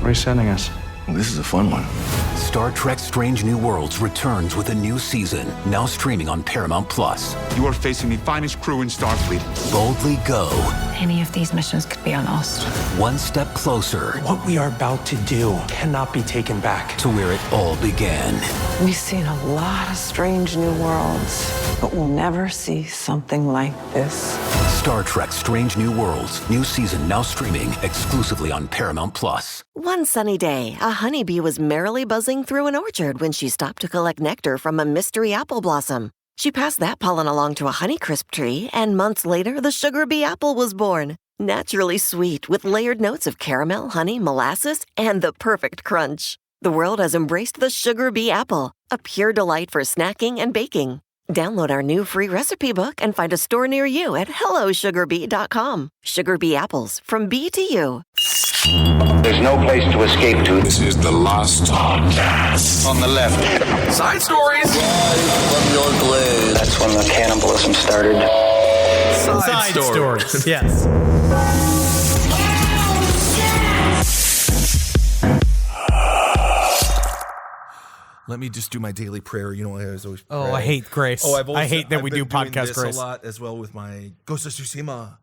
Where are you sending us? Well, this is a fun one. Star Trek Strange New Worlds returns with a new season, now streaming on Paramount+. You are facing the finest crew in Starfleet. Boldly go. Any of these missions could be on Ost. One step closer. What we are about to do cannot be taken back. To where it all began. We've seen a lot of strange new worlds, but we'll never see something like this. Star Trek Strange New Worlds. New season now streaming exclusively on Paramount+. One sunny day, a honeybee was merrily buzzing through an orchard when she stopped to collect nectar from a mystery apple blossom. She passed that pollen along to a Honeycrisp tree, and months later, the sugar bee apple was born. Naturally sweet, with layered notes of caramel, honey, molasses, and the perfect crunch. The world has embraced the sugar bee apple, a pure delight for snacking and baking. Download our new free recipe book and find a store near you at hellosugarbee.com. Sugar bee apples, from bee to you. There's no place to escape to. This is the last podcast. On the left. Side stories. From your glade. That's when the cannibalism started. Side stories. Yes. Let me just do my daily prayer. You know, I was always. Oh, I hate grace. I hate that we do podcast grace a lot as well with my Ghost of Tsushima.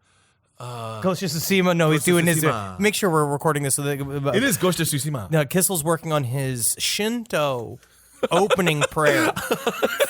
Ghost of Tsushima. No, he's doing his. Make sure we're recording this. So that, it is Ghost of Tsushima. No, Kissel's working on his Shinto opening prayer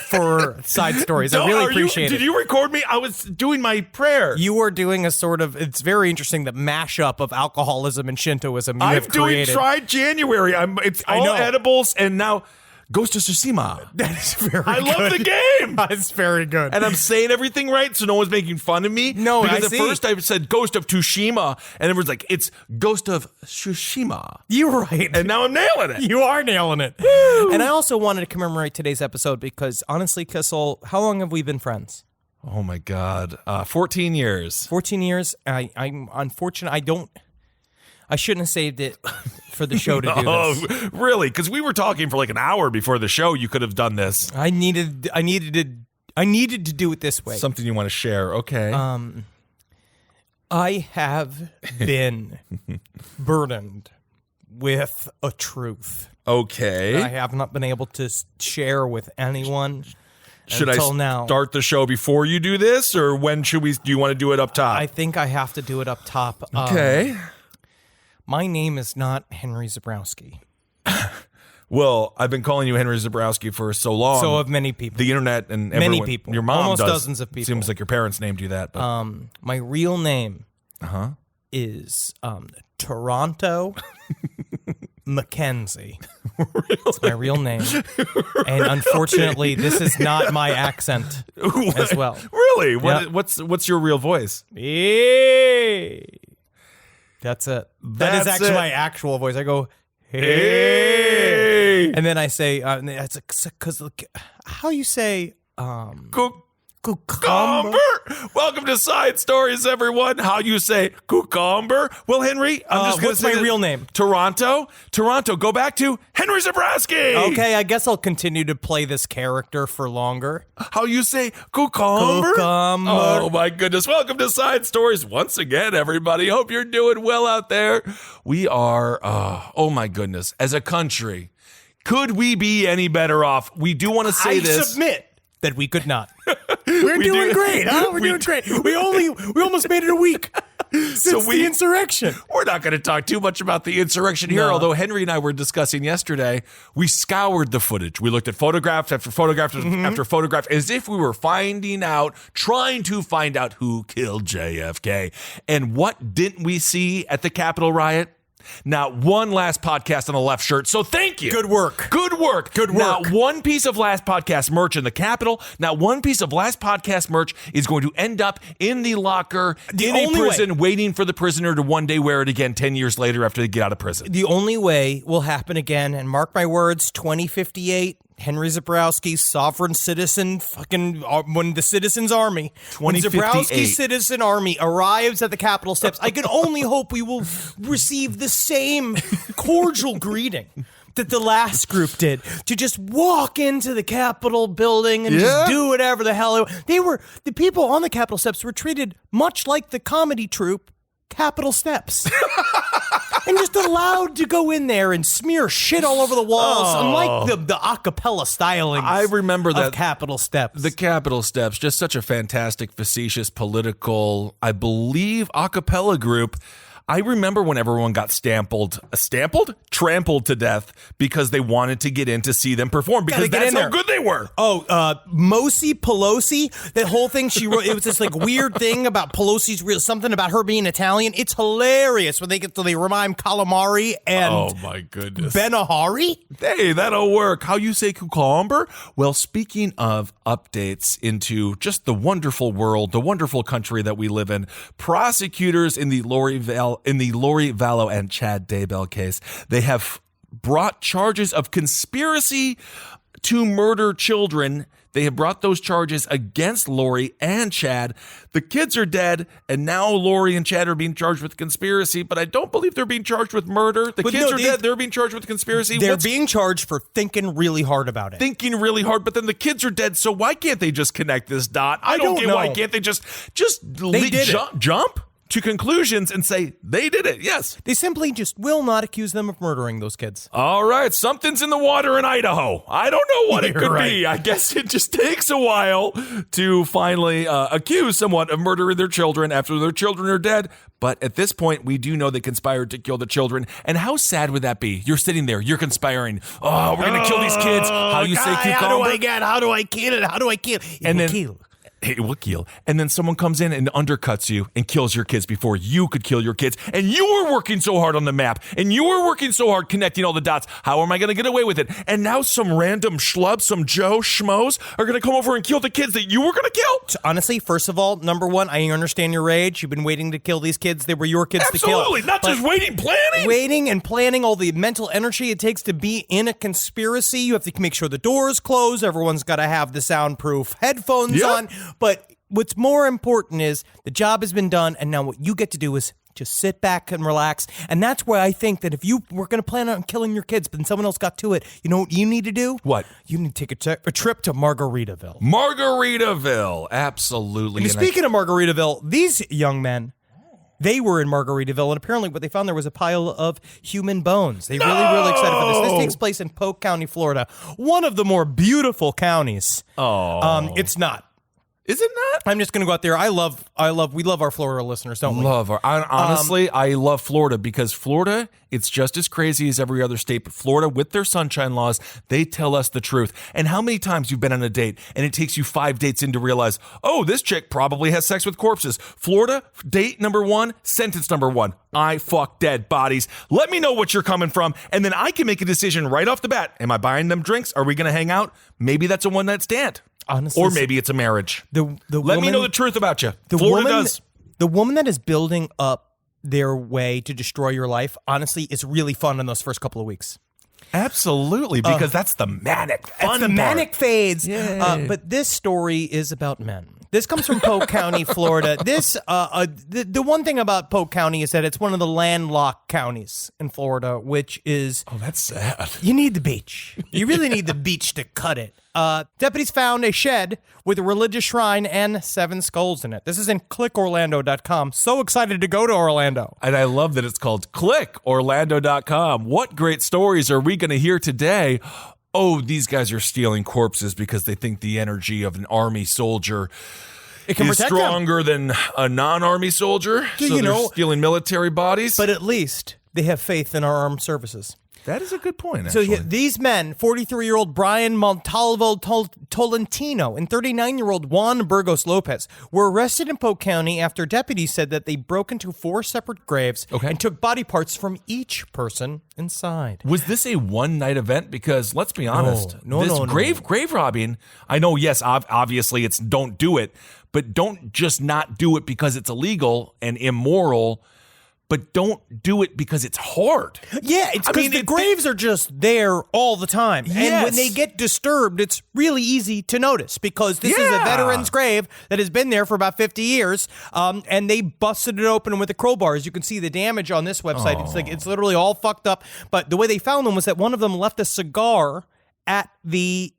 for side stories. I really appreciate it. Did you record me? I was doing my prayer. You were doing a sort of. It's very interesting, the mashup of alcoholism and Shintoism. I'm doing Try January. It's all edibles, and now Ghost of Tsushima. That is very good. I love the game. That's very good. And I'm saying everything right, so no one's making fun of me. No, because I at see. first I said Ghost of Tsushima, and everyone's like, it's Ghost of Tsushima. You're right. And now I'm nailing it. You are nailing it. Woo! And I also wanted to commemorate today's episode because, honestly, Kissel, how long have we been friends? Oh, my God. 14 years. 14 years. I'm unfortunate. I shouldn't have saved it for the show to do this. Really? Because we were talking for like an hour before the show. You could have done this. I needed to do it this way. Something you want to share? Okay. I have been burdened with a truth. Okay. I have not been able to share with anyone. Should until I now. Start the show before you do this, or when should we? Do you want to do it up top? I think I have to do it up top. Okay. My name is not Henry Zabrowski. Well, I've been calling you Henry Zabrowski for so long. So have many people. The internet and many everyone. people. Your mom almost does. Dozens of people. Seems like your parents named you that. But. My real name is Toronto Mackenzie. Really? It's my real name. And unfortunately, this is not my accent as well. Really? Yep. What's your real voice? Hey. That's it. That is actually my actual voice. I go, hey. And then I say, that's because how you say, cucumber. Welcome to Side Stories, everyone. How you say cucumber? Well, Henry, I'm just going to say what's my real name? Toronto, go back to Henry Zabrowski. Okay, I guess I'll continue to play this character for longer. How you say cucumber? Cucumber. Oh, my goodness. Welcome to Side Stories once again, everybody. Hope you're doing well out there. We are, oh, my goodness. As a country, could we be any better off? We do want to say this. I submit that we could not. We're doing great, huh? We're doing great. We almost made it a week since the insurrection. We're not going to talk too much about the insurrection here, although Henry and I were discussing yesterday. We scoured the footage. We looked at photograph after photograph after photograph as if we were trying to find out who killed JFK. And what didn't we see at the Capitol riot? Not one Last Podcast on the left shirt, so thank you. Good work. Not one piece of Last Podcast merch in the Capitol. Not one piece of Last Podcast merch is going to end up in the locker in a prison, waiting for the prisoner to one day wear it again 10 years later after they get out of prison. The only way will happen again, and mark my words, 2058, Henry Zabrowski, sovereign citizen, when the Citizens Army, when Zabrowski Citizen Army arrives at the Capitol steps, I can only hope we will receive the same cordial greeting that the last group did, to just walk into the Capitol building and just do whatever the hell. The people on the Capitol steps were treated much like the comedy troupe Capitol steps. And just allowed to go in there and smear shit all over the walls, unlike the a cappella styling. I remember that Capitol steps. The Capitol steps, just such a fantastic, facetious, political, I believe, a cappella group. I remember when everyone got trampled to death because they wanted to get in to see them perform because that's how good they were. Mosi Pelosi, that whole thing she wrote, it was this like weird thing about Pelosi's something about her being Italian. It's hilarious when they rhyme calamari and oh my goodness, Benahari. Hey, that'll work. How you say cucumber? Well, speaking of updates into just the wonderful world, the wonderful country that we live in, prosecutors in the Lori Vallow and Chad Daybell case, they have brought charges of conspiracy to murder children. They have brought those charges against Lori and Chad. The kids are dead, and now Lori and Chad are being charged with conspiracy, but I don't believe they're being charged with murder. The kids are dead. They're being charged with conspiracy. They're being charged for thinking really hard about it. Thinking really hard, but then the kids are dead, so why can't they just connect this dot? I don't get know. Why can't they just jump to conclusions and say they did it? Yes. They simply just will not accuse them of murdering those kids. All right. Something's in the water in Idaho. I don't know what it could be. I guess it just takes a while to finally accuse someone of murdering their children after their children are dead. But at this point, we do know they conspired to kill the children. And how sad would that be? You're sitting there. You're conspiring. Oh, we're going to kill these kids. How you say cucumber? How do I kill it? How do I kill it? And then kill. It will kill. And then someone comes in and undercuts you and kills your kids before you could kill your kids. And you were working so hard on the map. And you were working so hard connecting all the dots. How am I going to get away with it? And now some random schlub, some Joe schmoes are going to come over and kill the kids that you were going to kill? Honestly, first of all, number one, I understand your rage. You've been waiting to kill these kids. They were your kids to kill. Absolutely. Not just waiting, planning. Waiting and planning, all the mental energy it takes to be in a conspiracy. You have to make sure the doors close. Everyone's got to have the soundproof headphones on. But what's more important is the job has been done, and now what you get to do is just sit back and relax. And that's where I think that if you were going to plan on killing your kids, but then someone else got to it, you know what you need to do? What? You need to take a trip to Margaritaville. Margaritaville. Absolutely. And speaking of Margaritaville, these young men, they were in Margaritaville, and apparently what they found there was a pile of human bones. They really excited for this. This takes place in Polk County, Florida, one of the more beautiful counties. It's not. Is it not? I'm just going to go out there. We love our Florida listeners, don't we? Honestly, I love Florida because Florida, it's just as crazy as every other state, but Florida, with their sunshine laws, they tell us the truth. And how many times you've been on a date and it takes you 5 dates in to realize, oh, this chick probably has sex with corpses. Florida, date number 1, sentence number 1. I fuck dead bodies. Let me know what you're coming from, and then I can make a decision right off the bat. Am I buying them drinks? Are we going to hang out? Maybe that's a one-night stand. Honestly, or maybe it's a marriage. Let me know the truth about you. The woman that is building up their way to destroy your life, honestly, is really fun in those first couple of weeks. Absolutely, because that's the manic fun It's the manic phase. But this story is about men. This comes from Polk County, Florida. The one thing about Polk County is that it's one of the landlocked counties in Florida, which is... Oh, that's sad. You need the beach. You really need the beach to cut it. Deputies found a shed with a religious shrine and 7 skulls in it. This is in clickorlando.com. So excited to go to Orlando. And I love that it's called clickorlando.com. What great stories are we going to hear today? Oh, these guys are stealing corpses because they think the energy of an army soldier is stronger than a non-army soldier. So they're stealing military bodies. But at least they have faith in our armed services. That is a good point, actually. So these men, 43-year-old Brian Montalvo Tolentino and 39-year-old Juan Burgos Lopez, were arrested in Polk County after deputies said that they broke into 4 separate graves and took body parts from each person inside. Was this a one-night event? Because let's be honest, grave robbing, I know, yes, obviously it's don't do it, but don't just not do it because it's illegal and immoral. But don't do it because it's hard. Yeah, it's because the graves are just there all the time. Yes. And when they get disturbed, it's really easy to notice because this is a veteran's grave that has been there for about 50 years. And they busted it open with a crowbar. As you can see the damage on this website. It's literally all fucked up. But the way they found them was that one of them left a cigar at a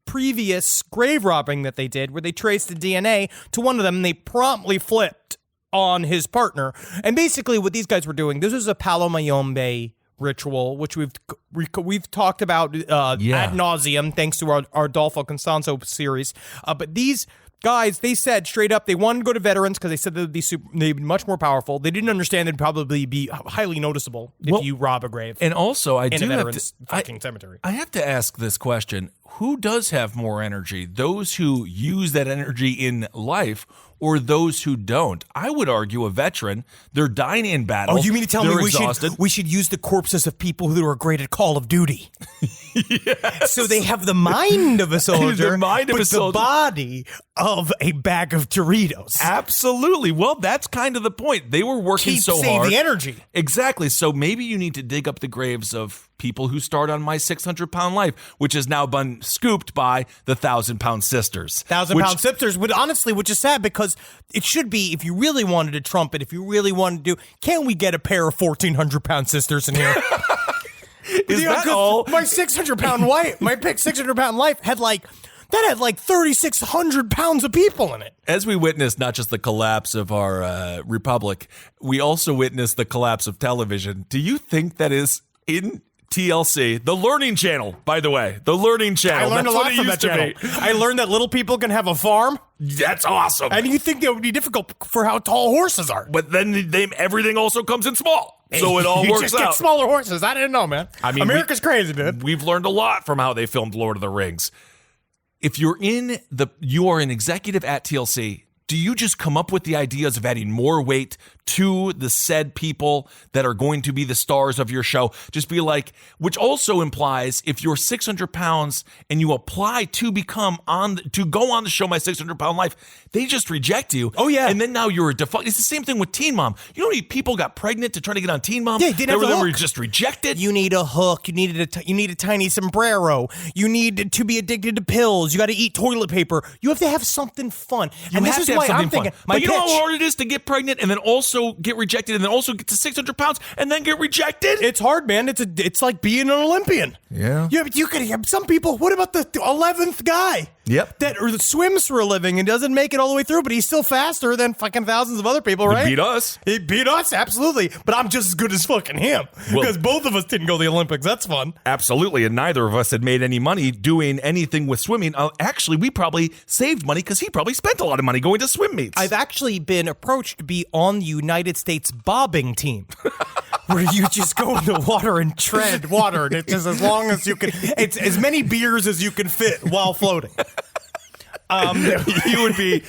previous grave robbing that they did where they traced the DNA to one of them and they promptly flipped on his partner. And basically what these guys were doing, this was a Palo Mayombe ritual, which we've talked about ad nauseum thanks to our Adolfo Constanzo series. But these guys, they said straight up they wanted to go to veterans because they said they'd be much more powerful. They didn't understand they'd probably be highly noticeable if you rob a grave. And also, I do have to fucking cemetery. I have to ask this question: who does have more energy? Those who use that energy in life, or those who don't? I would argue a veteran. They're dying in battle. Oh, you mean to tell me exhausted. we should use the corpses of people who are great at Call of Duty? Yes. So they have the mind of a soldier, the body of a bag of Doritos. Absolutely. Well, that's kind of the point. They were working so hard. Save the energy. Exactly. So maybe you need to dig up the graves of people who start on My 600-Pound Life, which has now been scooped by the 1,000-Pound Sisters. 1,000-Pound Sisters, which is sad because it should be, if you really wanted to trump it, if you really wanted to do, can't we get a pair of 1,400-pound sisters in here? Is that all? My 600-pound wife, my 600-pound life had like 3,600 pounds of people in it. As we witnessed not just the collapse of our republic, we also witnessed the collapse of television. Do you think that is in TLC, the Learning Channel, by the way, the Learning Channel? I learned a lot from that channel. I learned that little people can have a farm. That's awesome. And you think that would be difficult for how tall horses are. But then everything also comes in small. So it all you works just out. Get smaller horses. I didn't know, man. I mean, America's crazy, dude. We've learned a lot from how they filmed Lord of the Rings. If you are an executive at TLC, do you just come up with the ideas of adding more weight to the said people that are going to be the stars of your show? Just be like, which also implies if you're 600 pounds and you apply to go on the show My 600-Pound Life, they just reject you. Oh, yeah. And then now you're a default. It's the same thing with Teen Mom. You know how many people got pregnant to try to get on Teen Mom? Yeah, didn't have a hook. Were just rejected. You need a hook. You need a tiny sombrero. You need to be addicted to pills. You got to eat toilet paper. You have to have something fun. You have to have something fun. But you know how hard it is to get pregnant and then also get rejected and then also get to 600 pounds and then get rejected? It's hard, man. It's like being an Olympian. Yeah. You could have some people. What about the 11th guy? Yep. That swims for a living and doesn't make it all the way through, but he's still faster than fucking thousands of other people, right? He beat us. He beat us, absolutely. But I'm just as good as fucking him because both of us didn't go to the Olympics. That's fun. Absolutely. And neither of us had made any money doing anything with swimming. Actually, we probably saved money because he probably spent a lot of money going to swim meets. I've actually been approached to be on the United States bobbing team. Where you just go in the water and tread water, and it's just as long as you can. It's as many beers as you can fit while floating. You would be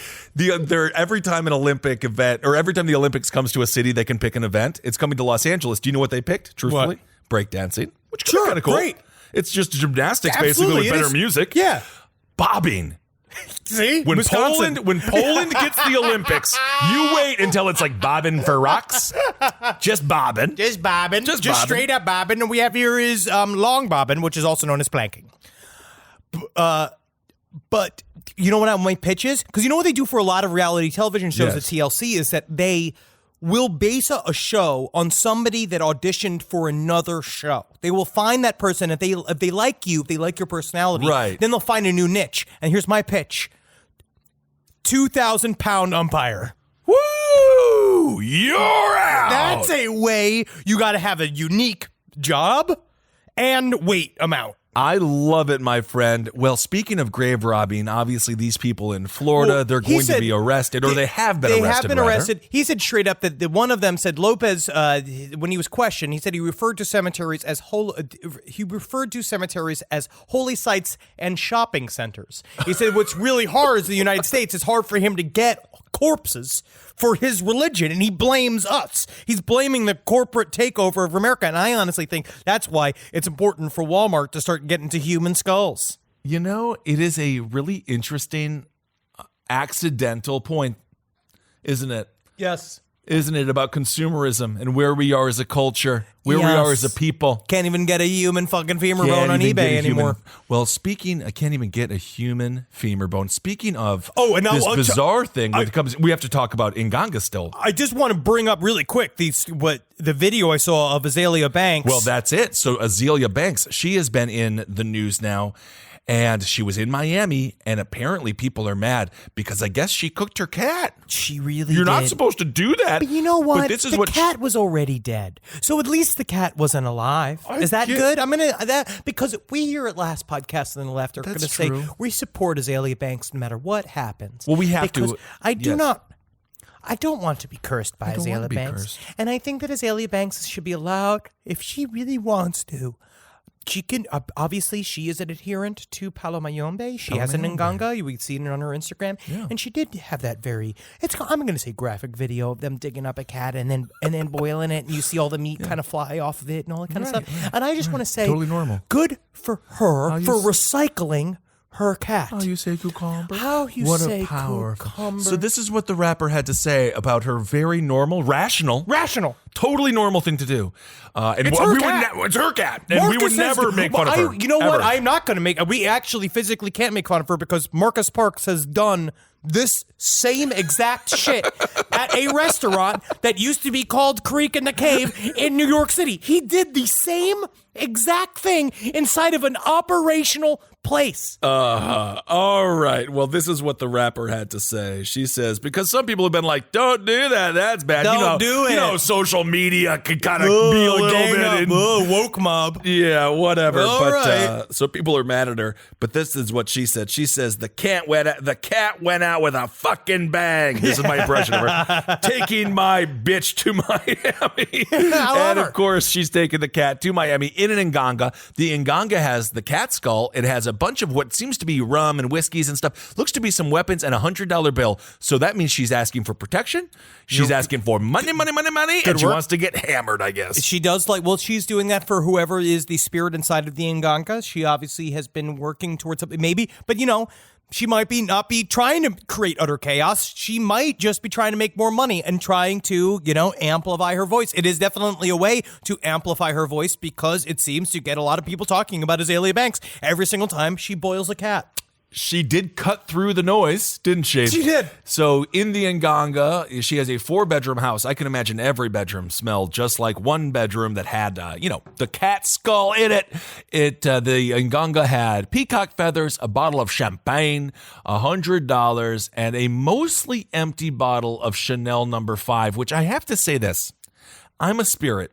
every time an Olympic event, or every time the Olympics comes to a city, they can pick an event. It's coming to Los Angeles. Do you know what they picked? Truthfully, breakdancing, which is kind of cool. Great. It's just gymnastics, basically, with better music. Yeah, bobbing. See, when Poland gets the Olympics, you wait until it's like bobbing for rocks. Just bobbing. Just bobbing. Just straight up bobbing. And we have here is long bobbing, which is also known as planking. But you know what my pitch is? Because you know what they do for a lot of reality television shows at TLC is that they will base a show on somebody that auditioned for another show. They will find that person. If they like you, if they like your personality, right, then they'll find a new niche. And here's my pitch. 2,000-pound umpire. Woo! You're out! That's a way you got to have a unique job and weight amount. I love it, my friend. Well, speaking of grave robbing, obviously these people in Florida, they're going to be arrested, or they have been arrested. They have been arrested. He said straight up that one of them said Lopez, when he was questioned, he said he referred to cemeteries as holy sites and shopping centers. He said what's really hard is the United States. It's hard for him to get corpses for his religion, and he blames us. He's blaming the corporate takeover of America, and I honestly think that's why it's important for Walmart to start getting to human skulls. You know, it is a really interesting accidental point, isn't it? Yes. Isn't it, about consumerism and where we are as a culture, where we are as a people? Can't even get a human fucking femur bone on eBay anymore. Well, I can't even get a human femur bone. Speaking of this bizarre thing when it comes, we have to talk about Nganga still. I just want to bring up really quick the video I saw of Azealia Banks. Well, that's it. So Azealia Banks, she has been in the news now. And she was in Miami, and apparently people are mad because I guess she cooked her cat. She really You're did. not supposed to do that. But you know what? But this is the what cat was already dead. So at least the cat wasn't alive. Is that good? I'm going to, because we here at Last Podcast on the Left are going to say we support Azealia Banks no matter what happens. Well, we have because to. I don't want to be cursed by Azealia Banks. And I think that Azealia Banks should be allowed, if she really wants to, she can, obviously she is an adherent to Palo Mayombe. She has an Nganga. We've seen it on her Instagram. Yeah. And she did have that I'm going to say graphic video of them digging up a cat and then boiling it. And you see all the meat kind of fly off of it and all that kind of stuff. And I just want to say, totally normal. Good for her for recycling her cat. How you say cucumber? What a power. Cucumber. So this is what the rapper had to say about her very normal, rational, totally normal thing to do. And it's her cat. It's her cat. And we would never make fun of her. You know what? I'm not going to make... We actually physically can't make fun of her because Marcus Parks has done this same exact shit at a restaurant that used to be called Creek in the Cave in New York City. He did the same exact thing inside of an operational place. All right. Well, this is what the rapper had to say. She says, because some people have been like, don't do that. That's bad. Don't do it. You know, social media can kind of be a little bit woke mob. Yeah, whatever. All right. So people are mad at her. But this is what she said. She says, the cat went out with a fucking bang. This is my impression of her. Taking my bitch to Miami. And of course, she's taking the cat to Miami in an Nganga. The Nganga has the cat skull. It has a bunch of what seems to be rum and whiskeys and stuff. Looks to be some weapons and $100 bill. So that means she's asking for protection. She's asking for money. And she wants to get hammered, I guess. She does she's doing that for whoever is the spirit inside of the Nganga. She obviously has been working towards something, maybe, but she might not be trying to create utter chaos. She might just be trying to make more money and trying to, amplify her voice. It is definitely a way to amplify her voice because it seems to get a lot of people talking about Azealia Banks every single time she boils a cat. She did cut through the noise, didn't she? She did. So in the Nganga, she has a 4-bedroom house. I can imagine every bedroom smelled just like one bedroom that had, the cat skull in it. The Nganga had peacock feathers, a bottle of champagne, $100, and a mostly empty bottle of Chanel No. 5, which I have to say this. I'm a spirit.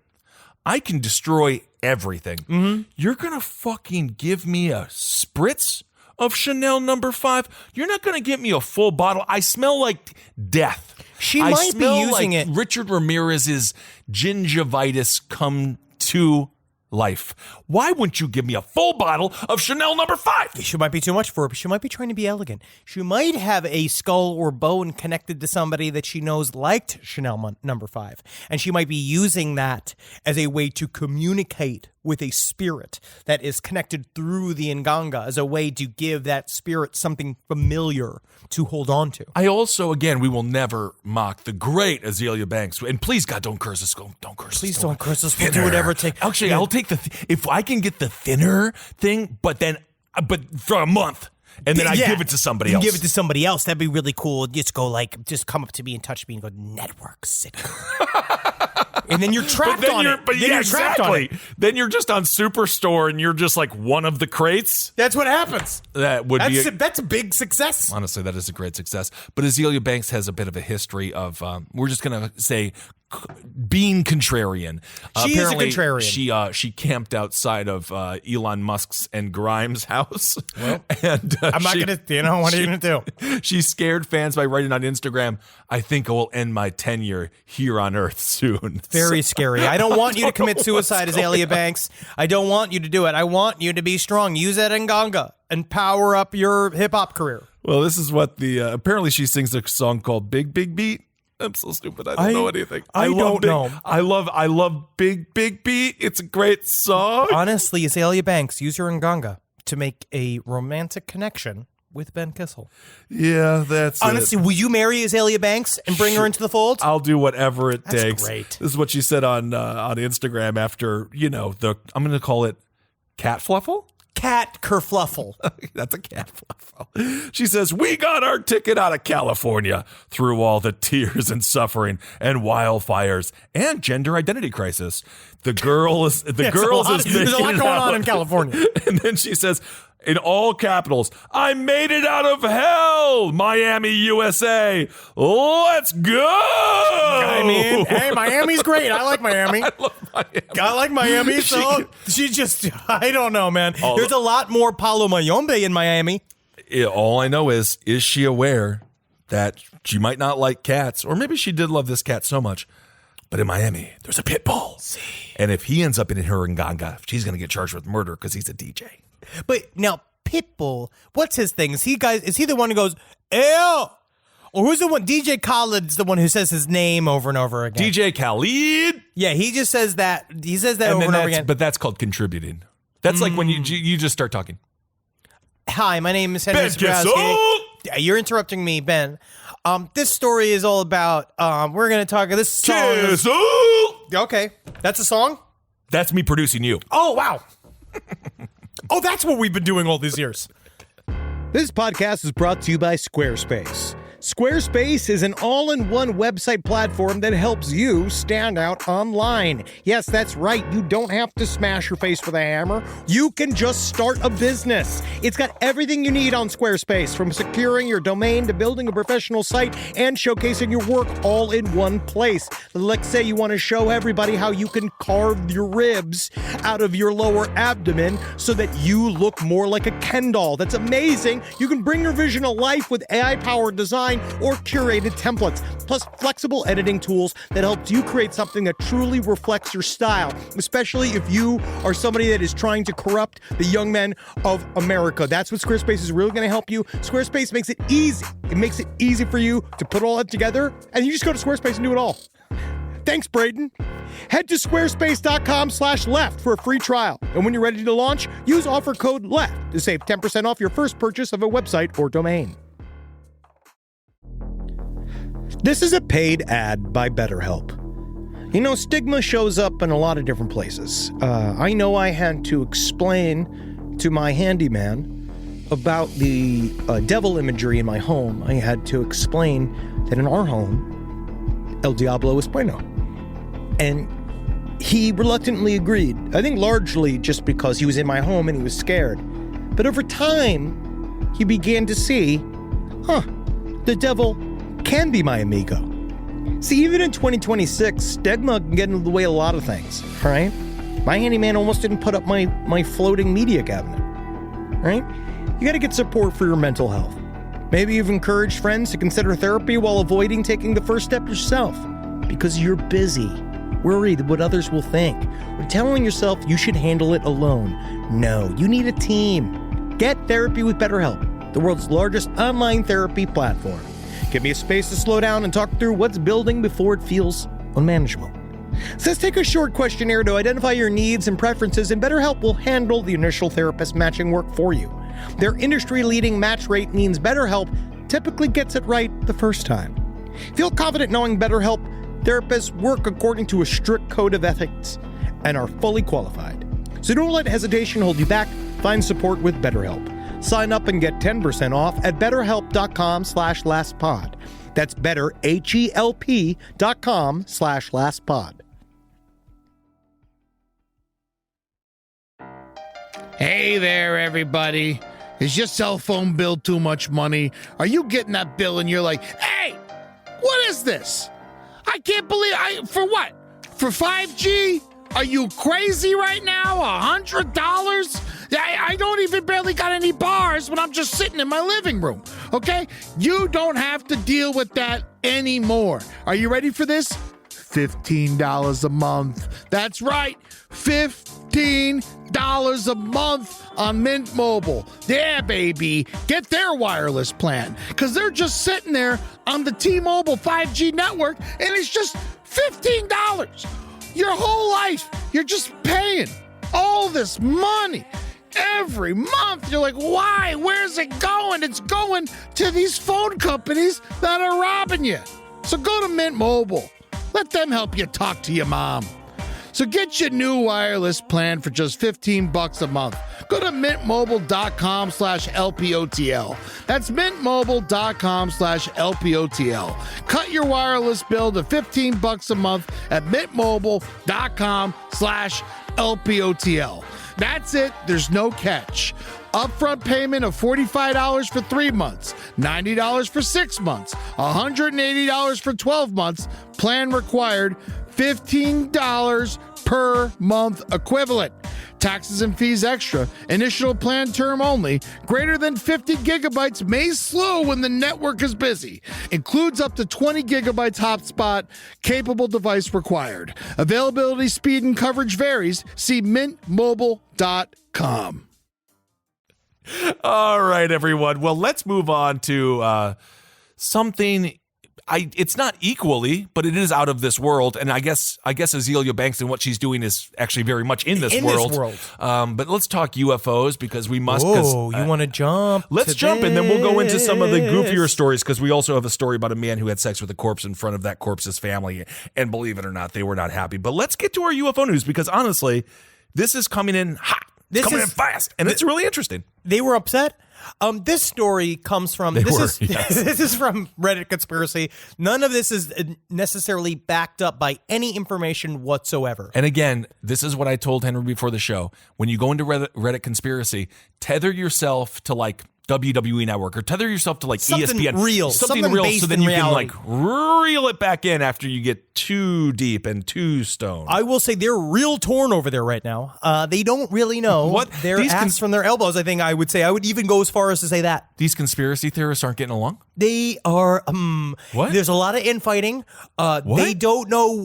I can destroy everything. Mm-hmm. You're going to fucking give me a spritz of Chanel No. 5? You're not going to get me a full bottle. I smell like death. She might be using it. Richard Ramirez's gingivitis come to life. Why wouldn't you give me a full bottle of Chanel No. 5? She might be too much for her, but she might be trying to be elegant. She might have a skull or bone connected to somebody that she knows liked Chanel No. 5. And she might be using that as a way to communicate with a spirit that is connected through the Nganga as a way to give that spirit something familiar to hold on to. I also, again, we will never mock the great Azealia Banks. And please, God, don't curse us. Don't curse us. Please don't curse us. We'll do whatever it takes. Actually, I'll take if I can get the thinner thing, but for a month. And then I give it to somebody else. Give it to somebody else. That'd be really cool. Just come up to me and touch me and go, network sick. And then you're trapped on it. But yeah, exactly. Then you're just on Superstore and you're just like one of the crates. That's what happens. That's a big success. Honestly, that is a great success. But Azealia Banks has a bit of a history of, we're just going to say, being contrarian. She is a contrarian. She camped outside of Elon Musk's and Grimes' house. Well, and I'm not going to, what are you going to do? She scared fans by writing on Instagram, I think I will end my tenure here on Earth soon. Very scary. I don't want you to commit suicide, Azealia Banks. I don't want you to do it. I want you to be strong. Use that Nganga and power up your hip-hop career. Well, this is what apparently she sings a song called Big Big Beat. I'm so stupid. I don't know anything. I don't know. I love Big Big Beat. It's a great song. Honestly, Azealia Banks, use your Nganga to make a romantic connection with Ben Kissel. Yeah, that's honestly, will you marry Azealia Banks and bring her into the fold? I'll do whatever it takes. Great. This is what she said on Instagram after, I'm going to call it cat fluffle. Cat kerfluffle. That's a cat fluffle. She says, we got our ticket out of California through all the tears and suffering and wildfires and gender identity crisis. There's a lot going on in California. And then she says, in all capitals. I made it out of hell, Miami, USA. Let's go. I mean, hey, Miami's great. I like Miami. I love Miami. I like Miami. So she just, I don't know, man. There's a lot more Palo Mayombe in Miami. All I know is she aware that she might not like cats, or maybe she did love this cat so much, but in Miami, there's a pit bull. And if he ends up in Herringanga, she's going to get charged with murder because he's a DJ. But now, Pitbull, what's his thing? Is he the one who goes, ew? Or who's the one? DJ Khaled's the one who says his name over and over again. DJ Khaled? Yeah, he just says that. He says that over and over again. But that's called contributing. That's like when you just start talking. Hi, my name is Henry Zabrowski. You're interrupting me, Ben. This story is all about, we're going to talk, this song. Okay, that's a song? That's me producing you. Oh, wow. Oh, that's what we've been doing all these years. This podcast is brought to you by Squarespace. Squarespace is an all-in-one website platform that helps you stand out online. Yes, that's right. You don't have to smash your face with a hammer. You can just start a business. It's got everything you need on Squarespace, from securing your domain to building a professional site and showcasing your work all in one place. Let's say you want to show everybody how you can carve your ribs out of your lower abdomen so that you look more like a Ken doll. That's amazing. You can bring your vision to life with AI-powered design or curated templates, plus flexible editing tools that helps you create something that truly reflects your style, especially if you are somebody that is trying to corrupt the young men of America. That's what Squarespace is really going to help you. Squarespace makes it easy. It makes it easy for you to put all that together, and you just go to Squarespace and do it all. Thanks, Braden. Head to squarespace.com/left for a free trial. And when you're ready to launch, use offer code LEFT to save 10% off your first purchase of a website or domain. This is a paid ad by BetterHelp. You know, stigma shows up in a lot of different places. I know I had to explain to my handyman about the devil imagery in my home. I had to explain that in our home, El Diablo es bueno. And he reluctantly agreed. I think largely just because he was in my home and he was scared. But over time, he began to see, the devil can be my amigo. See, even in 2026, stigma can get in the way of a lot of things, right? My handyman almost didn't put up my floating media cabinet, right? You got to get support for your mental health. Maybe you've encouraged friends to consider therapy while avoiding taking the first step yourself because you're busy, worried what others will think, or telling yourself you should handle it alone. No, you need a team. Get therapy with BetterHelp, the world's largest online therapy platform. Give me a space to slow down and talk through what's building before it feels unmanageable. So let's take a short questionnaire to identify your needs and preferences, and BetterHelp will handle the initial therapist matching work for you. Their industry-leading match rate means BetterHelp typically gets it right the first time. Feel confident knowing BetterHelp therapists work according to a strict code of ethics and are fully qualified. So don't let hesitation hold you back. Find support with BetterHelp. Sign up and get 10% off at betterhelp.com/lastpod. That's betterhelp.com/lastpod. Hey there, everybody. Is your cell phone bill too much money? Are you getting that bill and you're like, hey, what is this? I can't believe for what? For 5G? Are you crazy right now? $100? I don't even barely got any bars when I'm just sitting in my living room, okay? You don't have to deal with that anymore. Are you ready for this? $15 a month. That's right, $15 a month on Mint Mobile. Yeah, baby. Get their wireless plan, because they're just sitting there on the T-Mobile 5G network, and it's just $15. Your whole life, you're just paying all this money every month. You're like, why? Where's it going? It's going to these phone companies that are robbing you. So go to Mint Mobile. Let them help you talk to your mom. So get your new wireless plan for just $15 a month. Go to mintmobile.com/LPOTL. That's mintmobile.com/LPOTL. Cut your wireless bill to $15 a month at mintmobile.com/LPOTL. That's it. There's no catch. Upfront payment of $45 for 3 months, $90 for 6 months, $180 for 12 months. Plan required, $15 per month equivalent. Taxes and fees extra. Initial plan term only. Greater than 50 gigabytes may slow when the network is busy. Includes up to 20 gigabytes hotspot. Capable device required. Availability, speed, and coverage varies. See mintmobile.com. All right, everyone. Well, let's move on to something. It's not equally, but it is out of this world, and I guess Azealia Banks and what she's doing is actually very much in this world. But let's talk UFOs because we must. Oh, you want to jump? Let's jump, and then we'll go into some of the goofier stories because we also have a story about a man who had sex with a corpse in front of that corpse's family, and believe it or not, they were not happy. But let's get to our UFO news because honestly, this is coming in hot. It's coming in fast, and it's really interesting. They were upset. This story comes from this is from Reddit Conspiracy. None of this is necessarily backed up by any information whatsoever. And again, this is what I told Henry before the show. When you go into Reddit Conspiracy, tether yourself to like WWE Network or tether yourself to like something ESPN. Real. Something real so then you reality. can like reel it back in after you get too deep and too stoned. I will say they're real torn over there right now. They don't really know what their ass from their elbows. I would say I would even go as far as to say that. These conspiracy theorists aren't getting along? They are what? There's a lot of infighting. They don't know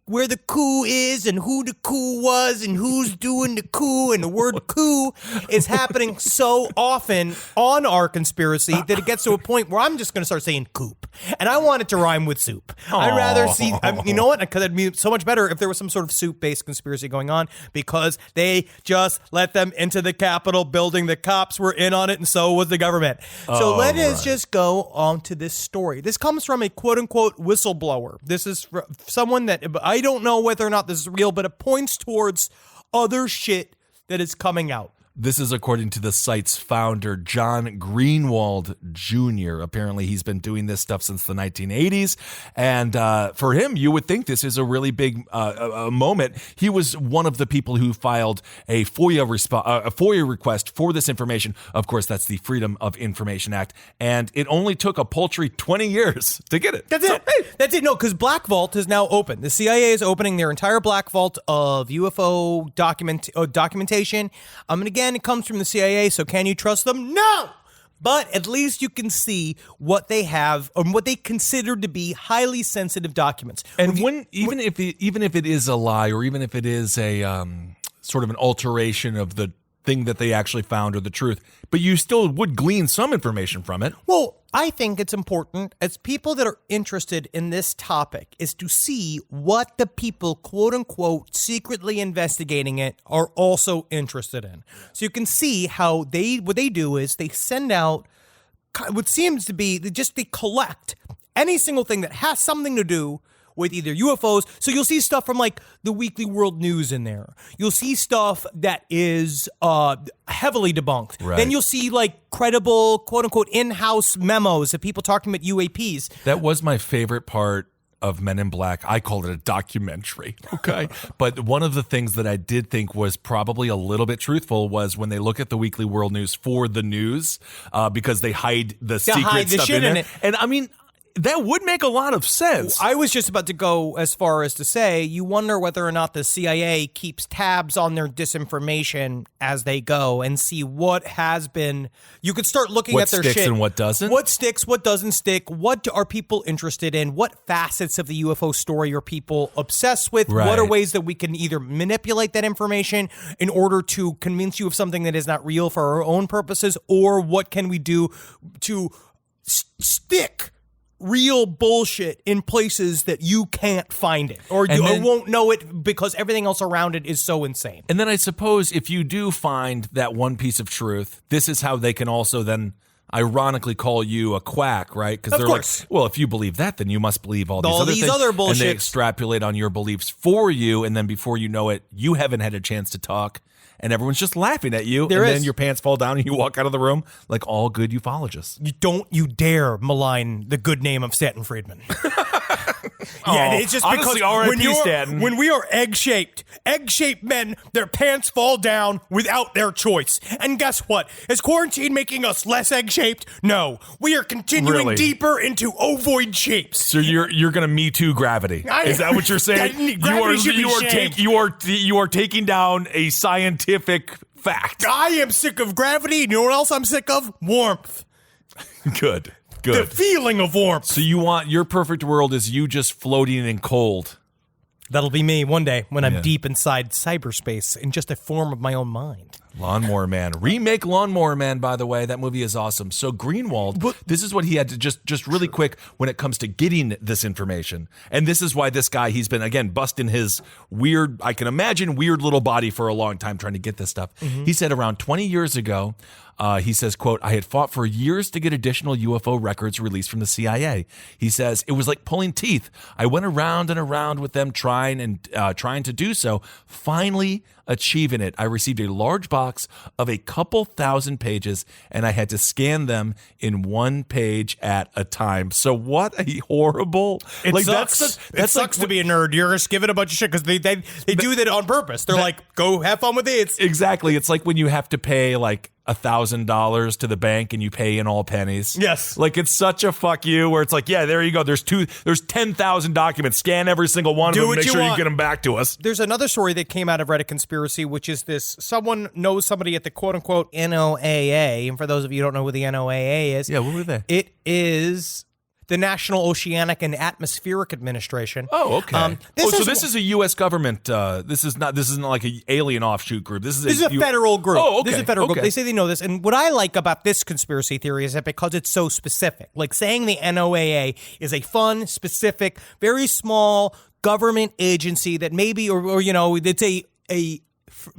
where the coup is and who the coup was and who's doing the coup, and the word coup is happening so often on our conspiracy that it gets to a point where I'm just going to start saying coop, and I want it to rhyme with soup. I'd rather see, you know what? Because it'd be so much better if there was some sort of soup-based conspiracy going on because they just let them into the Capitol building. The cops were in on it, and so was the government. So let us just go on to this story. This comes from a quote-unquote whistleblower. This is someone that I don't know whether or not this is real, but it points towards other shit that is coming out. This is according to the site's founder, John Greenwald Jr. Apparently, he's been doing this stuff since the 1980s. And for him, you would think this is a really big moment. He was one of the people who filed a FOIA request for this information. Of course, that's the Freedom of Information Act. And it only took a paltry 20 years to get it. That's it. That's it. No, because Black Vault is now open. The CIA is opening their entire Black Vault of UFO documentation. And again, it comes from the CIA, so can you trust them? No! But at least you can see what they have or what they consider to be highly sensitive documents. And even if it is a lie or even if it is a sort of an alteration of the thing that they actually found or the truth, but you still would glean some information from it. Well, I think it's important as people that are interested in this topic is to see what the people, quote unquote, secretly investigating it are also interested in. So you can see how what they do is they send out what seems to be they collect any single thing that has something to do with either UFOs. So you'll see stuff from like the Weekly World News in there. You'll see stuff that is heavily debunked. Right. Then you'll see like credible, quote unquote, in-house memos of people talking about UAPs. That was my favorite part of Men in Black. I called it a documentary. Okay. But one of the things that I did think was probably a little bit truthful was when they look at the Weekly World News for the news, because they hide the secret stuff in there. And I mean, that would make a lot of sense. I was just about to go as far as to say, you wonder whether or not the CIA keeps tabs on their disinformation as they go and see what has been. You could start looking at their shit. What sticks and what doesn't? What sticks, what doesn't stick, what are people interested in, what facets of the UFO story are people obsessed with, Right. What are ways that we can either manipulate that information in order to convince you of something that is not real for our own purposes, or what can we do to stick real bullshit in places that you can't find it or you won't know it because everything else around it is so insane. And then I suppose if you do find that one piece of truth, this is how they can also then ironically call you a quack, right? Because they're like, well, if you believe that, then you must believe all these other things. bullshit. And they extrapolate on your beliefs for you, and then before you know it, you haven't had a chance to talk, and everyone's just laughing at you, then your pants fall down and you walk out of the room like all good ufologists. You dare malign the good name of Stanton Friedman. Yeah, it's just honestly, because when we are egg-shaped men, their pants fall down without their choice. And guess what? Is quarantine making us less egg-shaped? No. We are continuing deeper into ovoid shapes. So you're going to Me Too gravity. Is that what you're saying? You are taking down a scientific fact. I am sick of gravity. You know what else I'm sick of? Warmth. Good. The feeling of warmth. So you want your perfect world is you just floating in cold. That'll be me one day when I'm deep inside cyberspace in just a form of my own mind. Lawnmower Man. Remake Lawnmower Man, by the way. That movie is awesome. So Greenwald, this is what he had to just really quick when it comes to getting this information. And this is why this guy, he's been, again, busting his weird, I can imagine, weird little body for a long time trying to get this stuff. Mm-hmm. He said around 20 years ago, he says, quote, I had fought for years to get additional UFO records released from the CIA. He says, it was like pulling teeth. I went around and around with them trying to do so. Finally achieving it, I received a large box of a couple thousand pages, and I had to scan them in one page at a time. So what a horrible... It sucks to be a nerd. You're just giving a bunch of shit because they do that on purpose. They're like, go have fun with it. Exactly. It's like when you have to pay like $1,000 to the bank and you pay in all pennies. Yes. Like it's such a fuck you where it's like, yeah, there you go. There's 10,000 documents. Scan every single one of them. Make sure you get them back to us. There's another story that came out of Reddit Conspiracy, which is this: someone knows somebody at the quote unquote NOAA. And for those of you who don't know who the NOAA is, what were they? It is the National Oceanic and Atmospheric Administration. Oh, okay. This is a U.S. government. This isn't like an alien offshoot group. This is a federal group. Oh, okay. This is a federal group. They say they know this. And what I like about this conspiracy theory is that because it's so specific, like saying the NOAA is a fun, specific, very small government agency that maybe, or you know, it's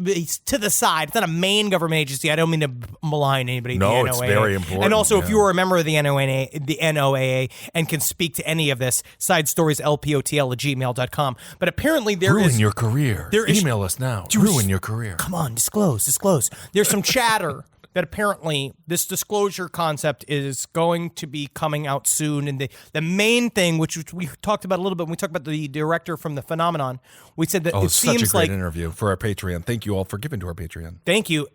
it's to the side. It's not a main government agency. I don't mean to malign anybody. No, the NOAA. It's very important. And also, if you are a member of the NOAA and can speak to any of this, sidestorieslpotl@gmail.com. But apparently Ruin your career. Email us now. Ruin your career. Come on, disclose. There's some chatter that apparently this disclosure concept is going to be coming out soon. And the main thing, which we talked about a little bit when we talked about the director from The Phenomenon, we said that it seems such a great interview for our Patreon. Thank you all for giving to our Patreon. Thank you.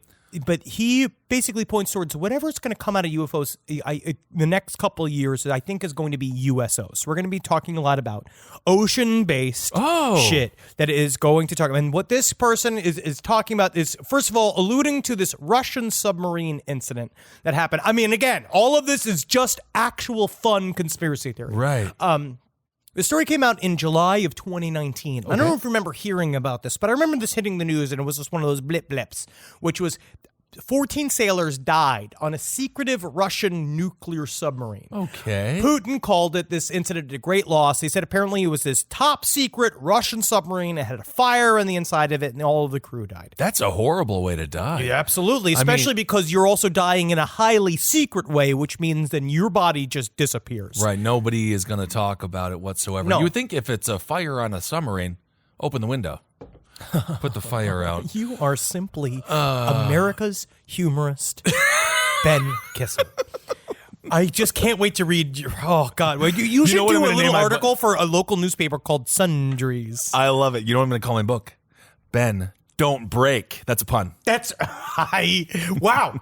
But he basically points towards whatever's going to come out of UFOs the next couple of years, I think is going to be USOs. We're going to be talking a lot about ocean-based shit that is going to talk about. And what this person is talking about is, first of all, alluding to this Russian submarine incident that happened. I mean, again, all of this is just actual fun conspiracy theory. Right. The story came out in July of 2019. Okay. I don't know if you remember hearing about this, but I remember this hitting the news, and it was just one of those blips, which was 14 sailors died on a secretive Russian nuclear submarine. Okay. Putin called this incident a great loss. He said apparently it was this top secret Russian submarine. It had a fire on the inside of it, and all of the crew died. That's a horrible way to die. Yeah, absolutely. Especially because you're also dying in a highly secret way, which means then your body just disappears. Right. Nobody is going to talk about it whatsoever. No. You would think if it's a fire on a submarine, open the window. Put the fire out. You are simply America's humorist, Ben Kissel. I just can't wait to read your... Oh, God. Well, you should do a little article for a local newspaper called Sundries. I love it. You know what I'm going to call my book? Ben, Don't Break. That's a pun. That's... Wow.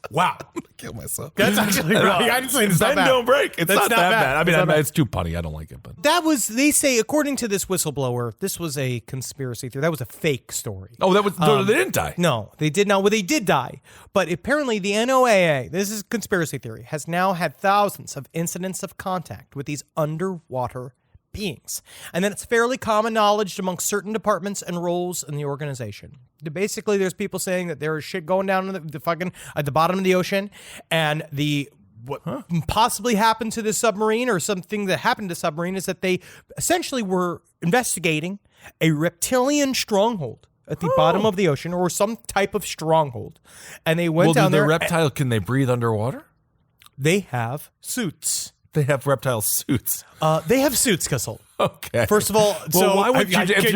Wow. Kill myself. That's actually right. I didn't say it's not bad. Don't Break. It's not that bad. I mean, it's too punny. I don't like it. But that was, they say, according to this whistleblower, this was a conspiracy theory. That was a fake story. Oh, that was they didn't die. No, they did not. Well, they did die. But apparently the NOAA, this is conspiracy theory, has now had thousands of incidents of contact with these underwater beings. And then it's fairly common knowledge amongst certain departments and roles in the organization. Basically, there's people saying that there is shit going down in the fucking at the bottom of the ocean, and what possibly happened to this submarine, or something that happened to the submarine, is that they essentially were investigating a reptilian stronghold at the bottom of the ocean, or some type of stronghold. And they went down there. Reptile, can they breathe underwater? They have suits. They have reptile suits. They have suits, Kissel. Okay. First of all, well, why would if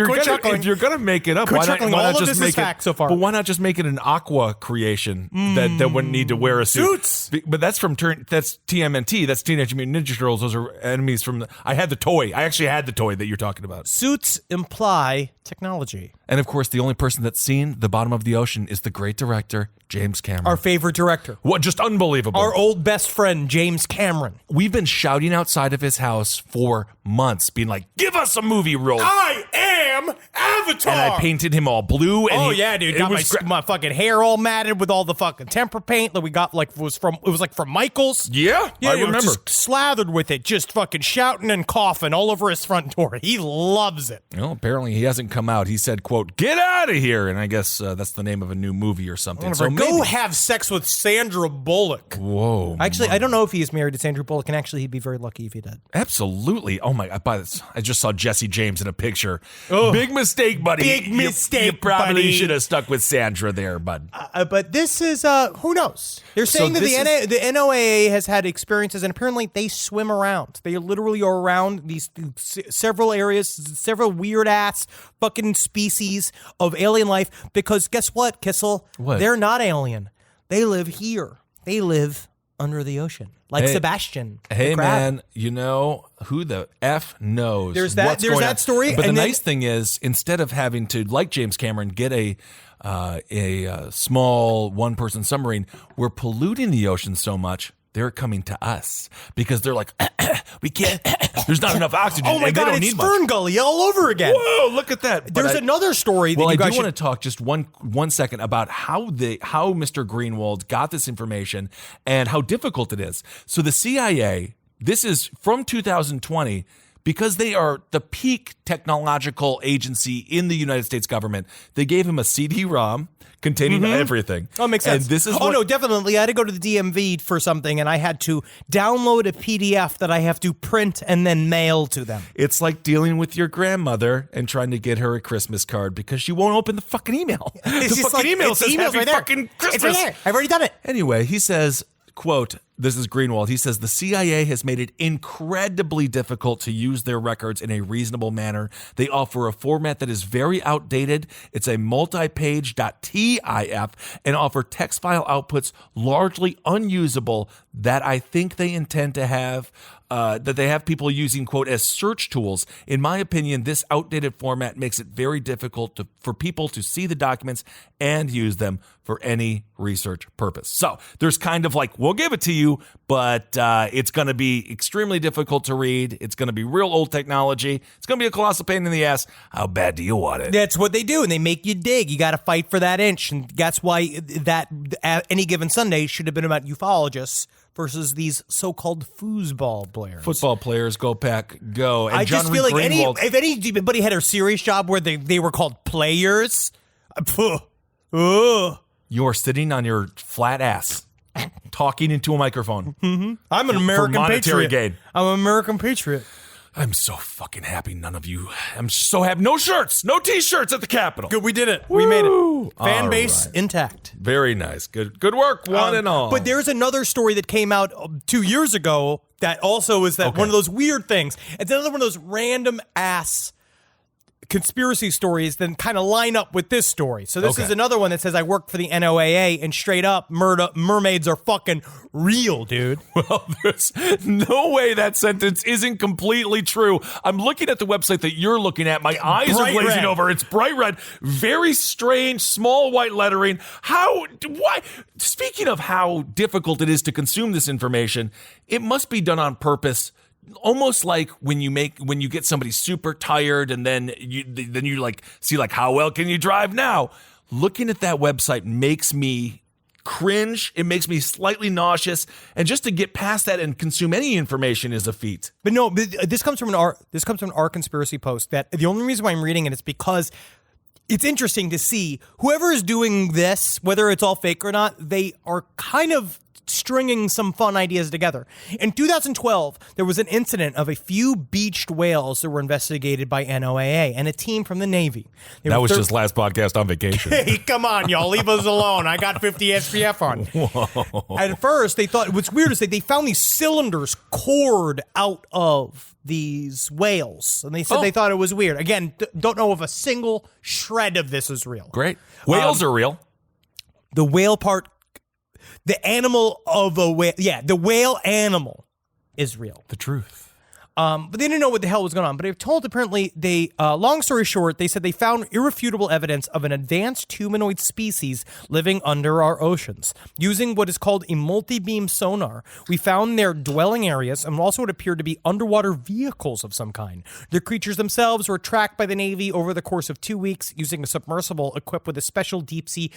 you're gonna make it up, why not just make it? So far. But why not just make it an aqua creation that wouldn't need to wear a suit? Suits. But that's that's TMNT. That's Teenage Mutant Ninja Turtles. Those are enemies from. I had the toy. I actually had the toy that you're talking about. Suits imply technology. And of course, the only person that's seen the bottom of the ocean is the great director James Cameron. Our favorite director. What? Just unbelievable. Our old best friend James Cameron. We've been shouting outside of his house for months, being like, "Give us a movie role." I am Avatar. And I painted him all blue. And yeah, dude. Got my fucking hair all matted with all the fucking tempera paint that we got. It was from Michael's. Yeah, I remember. Just slathered with it, just fucking shouting and coughing all over his front door. He loves it. Well, apparently he hasn't come out. He said, "Quote, get out of here," and I guess that's the name of a new movie or something. So go have sex with Sandra Bullock. Whoa. Actually, I don't know if he is married to Sandra Bullock, and actually, he'd be very lucky if he did. Absolutely. Oh my! I just saw Jesse James in a picture. Oh, big mistake, buddy. Big mistake. You probably buddy. should have stuck with Sandra there, bud. But this is who knows? They're saying that the NOAA has had experiences, and apparently they swim around. They literally are around these several areas, several weird ass fucking species of alien life. Because guess what, Kissel? What? They're not alien. They live here. They live under the ocean, like Sebastian. Hey, man, you know who the F knows? There's that story. But the nice thing is, instead of having to, like James Cameron, get a small one-person submarine, we're polluting the ocean so much. They're coming to us because they're like, we can't. There's not enough oxygen. Oh my God, it's Fern Gully all over again. Whoa, look at that. There's another story that you guys I do want to talk just one second about how Mr. Greenwald got this information and how difficult it is. So the CIA, this is from 2020, because they are the peak technological agency in the United States government. They gave him a CD-ROM containing everything. Oh, makes sense. And this is no, definitely. I had to go to the DMV for something, and I had to download a PDF that I have to print and then mail to them. It's like dealing with your grandmother and trying to get her a Christmas card because she won't open the fucking email. It's the fucking email says happy right fucking Christmas. It's right there. I've already done it. Anyway, he says, quote, this is Greenwald. He says, the CIA has made it incredibly difficult to use their records in a reasonable manner. They offer a format that is very outdated. It's a multi-page .TIF and offer text file outputs largely unusable that I think they intend to have, that they have people using, quote, as search tools. In my opinion, this outdated format makes it very difficult for people to see the documents and use them for any research purpose. So there's kind of like, we'll give it to you, but it's going to be extremely difficult to read. It's going to be real old technology. It's going to be a colossal pain in the ass. How bad do you want it? That's what they do, and they make you dig. You got to fight for that inch, and that's why that Any Given Sunday should have been about ufologists versus these so-called foosball players. Football players, go Pack, go. And I John just feel like Greenwald, if anybody had a serious job where they were called players, you're sitting on your flat ass, talking into a microphone. Mm-hmm. I'm an American monetary patriot. gain. I'm an American patriot. I'm so fucking happy none of you. I'm so happy. No shirts, no T-shirts at the Capitol. Good, we did it. We made it. Fan base intact. Very nice. Good work, one and all. But there's another story that came out 2 years ago that also is one of those weird things. It's another one of those random ass conspiracy stories that kind of line up with this story. So this is another one that says I work for the NOAA and straight up mermaids are fucking real, dude. Well, there's no way that sentence isn't completely true. I'm looking at the website that you're looking at. My eyes are glazing over. It's bright red, very strange, small white lettering. Why? Speaking of how difficult it is to consume this information, it must be done on purpose. Almost like when you get somebody super tired and then you like see like how well can you drive now? Looking at that website makes me cringe. It makes me slightly nauseous, and just to get past that and consume any information is a feat. But no, this comes from our conspiracy post. That the only reason why I'm reading it is because it's interesting to see whoever is doing this, whether it's all fake or not. They are kind of stringing some fun ideas together. In 2012, there was an incident of a few beached whales that were investigated by NOAA and a team from the Navy. That was just last podcast on vacation. Hey, come on, y'all. Leave us alone. I got 50 SPF on. Whoa. At first, they thought, what's weird is that they found these cylinders cored out of these whales. And they said they thought it was weird. Again, don't know if a single shred of this is real. Great. Whales are real. The whale part, the animal of a whale. Yeah, the whale animal is real. The truth. But they didn't know what the hell was going on. But they're told apparently long story short, they said they found irrefutable evidence of an advanced humanoid species living under our oceans. Using what is called a multi-beam sonar, we found their dwelling areas and also what appeared to be underwater vehicles of some kind. The creatures themselves were tracked by the Navy over the course of 2 weeks using a submersible equipped with a special deep sea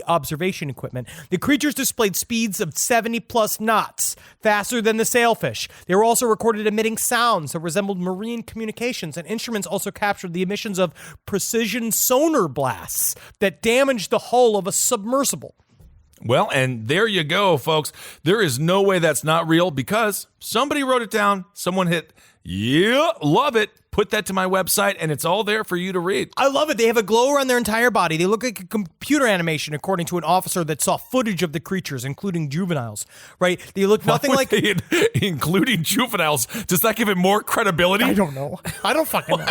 observation equipment. The creatures displayed speeds of 70 plus knots, faster than the sailfish. They were also recorded emitting sounds that resembled marine communications, and instruments also captured the emissions of precision sonar blasts that damaged the hull of a submersible. Well, and there you go, folks. There is no way that's not real because somebody wrote it down. Someone hit, yeah, love it. Put that to my website, and it's all there for you to read. I love it. They have a glow around their entire body. They look like a computer animation, according to an officer that saw footage of the creatures, including juveniles, right? They look nothing like... including juveniles. Does that give it more credibility? I don't know. I don't fucking know.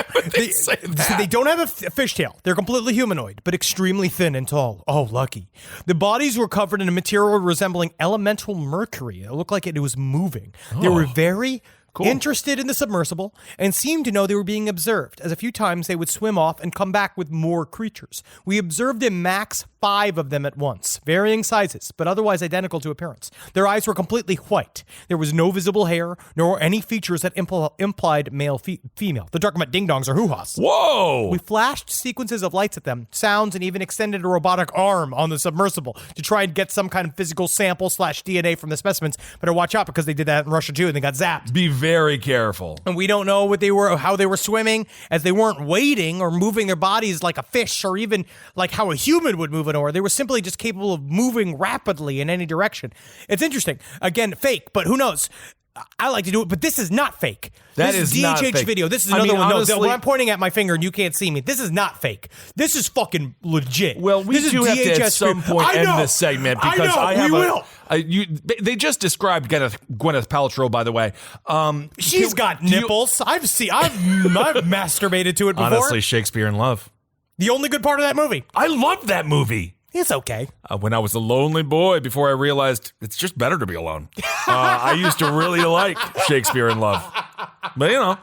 They don't have a fishtail. They're completely humanoid, but extremely thin and tall. Oh, lucky. The bodies were covered in a material resembling elemental mercury. It looked like it was moving. They were very... interested in the submersible and seemed to know they were being observed, as a few times they would swim off and come back with more creatures. We observed a max 5 of them at once, varying sizes, but otherwise identical to appearance. Their eyes were completely white. There was no visible hair, nor any features that implied male-female. They're talking about ding-dongs or hoo-has. Whoa! We flashed sequences of lights at them, sounds, and even extended a robotic arm on the submersible to try and get some kind of physical sample / DNA from the specimens. Better watch out because they did that in Russia too and they got zapped. Be very careful. And we don't know what they were, how they were swimming, as they weren't wading or moving their bodies like a fish or even like how a human would move an oar. They were simply just capable of moving rapidly in any direction. It's interesting. Again, fake, but who knows? I like to do it, but this is not fake. This is not DHH fake. video. This is another one. Honestly, no, I'm pointing at my finger and you can't see me. This is not fake. This is fucking legit. Well, we this do is have DHS to at some point end this segment because I will. They just described Gwyneth Paltrow, by the way. She's got nipples. I've masturbated to it before. Honestly, Shakespeare in Love. The only good part of that movie. I love that movie. It's okay. When I was a lonely boy, before I realized it's just better to be alone. I used to really like Shakespeare in Love. But, you know,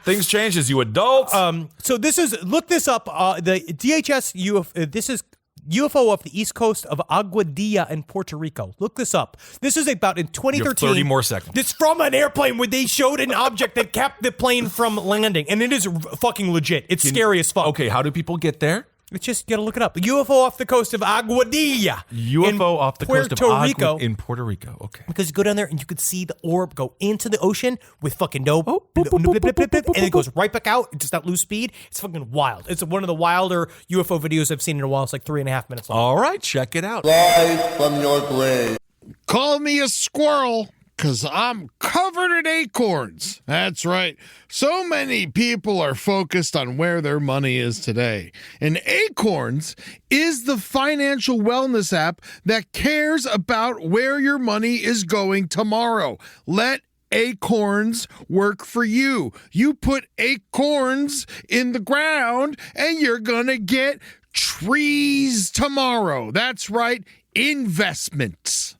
things change as you adults. So this is, look this up, the DHS UFO, this is UFO off the east coast of Aguadilla in Puerto Rico. Look this up. This is about in 2013. You have 30 more seconds. It's from an airplane where they showed an object that kept the plane from landing. And it is fucking legit. It's scary as fuck. Okay, how do people get there? It's just, you gotta look it up. UFO off the coast of Aguadilla. UFO off the coast of Rico. In Puerto Rico, okay. Because you go down there and you could see the orb go into the ocean with fucking and it goes right back out. It's just that loose speed. It's fucking wild. It's one of the wilder UFO videos I've seen in a while. It's like 3.5 minutes long. All right, check it out. Live from your grave. Call me a squirrel, 'cause I'm covered in acorns. That's right. So many people are focused on where their money is today. And Acorns is the financial wellness app that cares about where your money is going tomorrow. Let Acorns work for you. You put acorns in the ground and you're gonna get trees tomorrow. That's right, investments.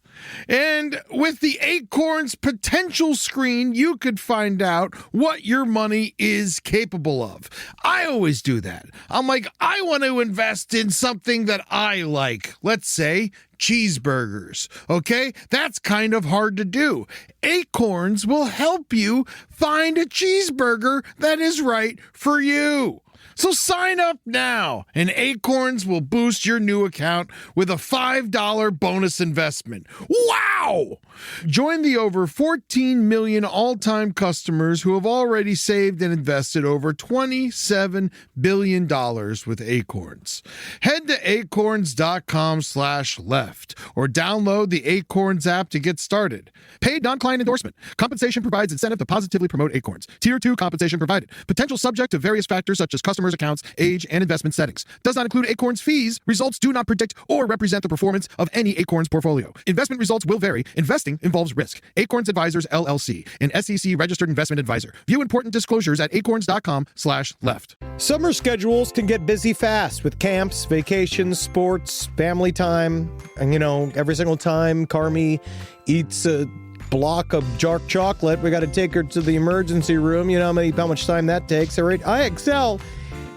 And with the Acorns potential screen, you could find out what your money is capable of. I always do that. I'm like, I want to invest in something that I like. Let's say cheeseburgers. Okay? That's kind of hard to do. Acorns will help you find a cheeseburger that is right for you. So sign up now, and Acorns will boost your new account with a $5 bonus investment. Wow! Join the over 14 million all-time customers who have already saved and invested over $27 billion with Acorns. Head to acorns.com/left or download the Acorns app to get started. Paid non-client endorsement. Compensation provides incentive to positively promote Acorns. Tier 2 compensation provided. Potential subject to various factors such as customers' accounts, age, and investment settings. Does not include Acorns fees. Results do not predict or represent the performance of any Acorns portfolio. Investment results will vary. Investing involves risk. Acorns Advisors, LLC, an SEC registered investment advisor. View important disclosures at acorns.com/left. Summer schedules can get busy fast with camps, vacations, sports, family time. And, every single time Carmi eats a block of dark chocolate, we got to take her to the emergency room. You know how much time that takes. All right, IXL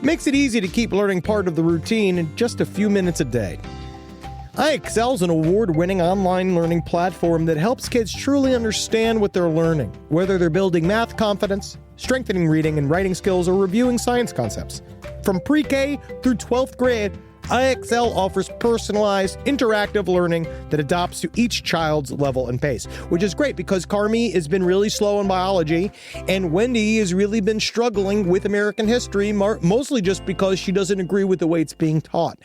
makes it easy to keep learning part of the routine in just a few minutes a day. IXL is an award-winning online learning platform that helps kids truly understand what they're learning, whether they're building math confidence, strengthening reading and writing skills, or reviewing science concepts. From pre-K through 12th grade, IXL offers personalized, interactive learning that adapts to each child's level and pace, which is great because Carmi has been really slow in biology, and Wendy has really been struggling with American history, mostly just because she doesn't agree with the way it's being taught.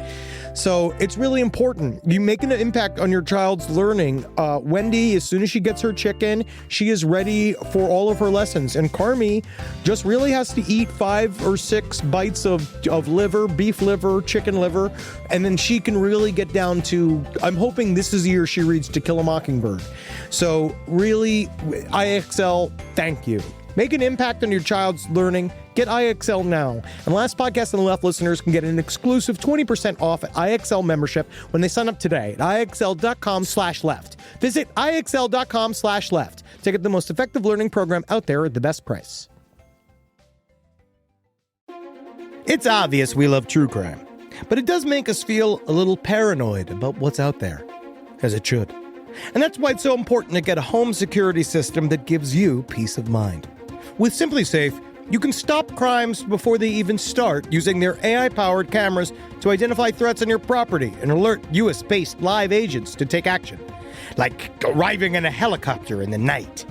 So it's really important. You making an impact on your child's learning. Wendy, as soon as she gets her chicken, she is ready for all of her lessons. And Carmi just really has to eat 5 or 6 bites of liver, beef liver, chicken liver, and then she can really get down to, I'm hoping this is the year she reads To Kill a Mockingbird. So really, IXL, thank you. Make an impact on your child's learning. Get IXL now. And Last Podcast on the Left listeners can get an exclusive 20% off at IXL membership when they sign up today at IXL.com/left. Visit IXL.com/left to get the most effective learning program out there at the best price. It's obvious we love true crime, but it does make us feel a little paranoid about what's out there, as it should. And that's why it's so important to get a home security system that gives you peace of mind. With Simply Safe, you can stop crimes before they even start using their AI-powered cameras to identify threats on your property and alert US-based live agents to take action. Like arriving in a helicopter in the night,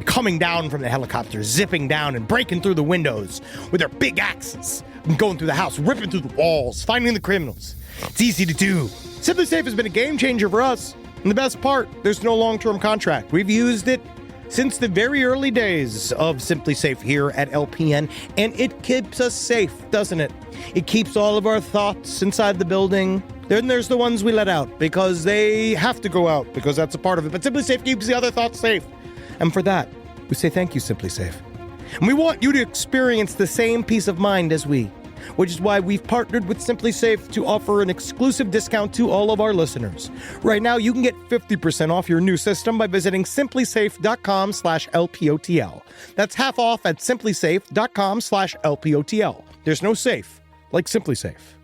coming down from the helicopter, zipping down and breaking through the windows with their big axes, and going through the house, ripping through the walls, finding the criminals. It's easy to do. Simply Safe has been a game changer for us. And the best part, there's no long-term contract. We've used it since the very early days of Simply Safe here at LPN, and it keeps us safe, doesn't it? It keeps all of our thoughts inside the building. Then there's the ones we let out because they have to go out because that's a part of it. But Simply Safe keeps the other thoughts safe. And for that, we say thank you, Simply Safe. And we want you to experience the same peace of mind as we, which is why we've partnered with Simply Safe to offer an exclusive discount to all of our listeners. Right now, you can get 50% off your new system by visiting simplysafe.com/LPOTL. That's half off at simplysafe.com/LPOTL. There's no safe like Simply Safe.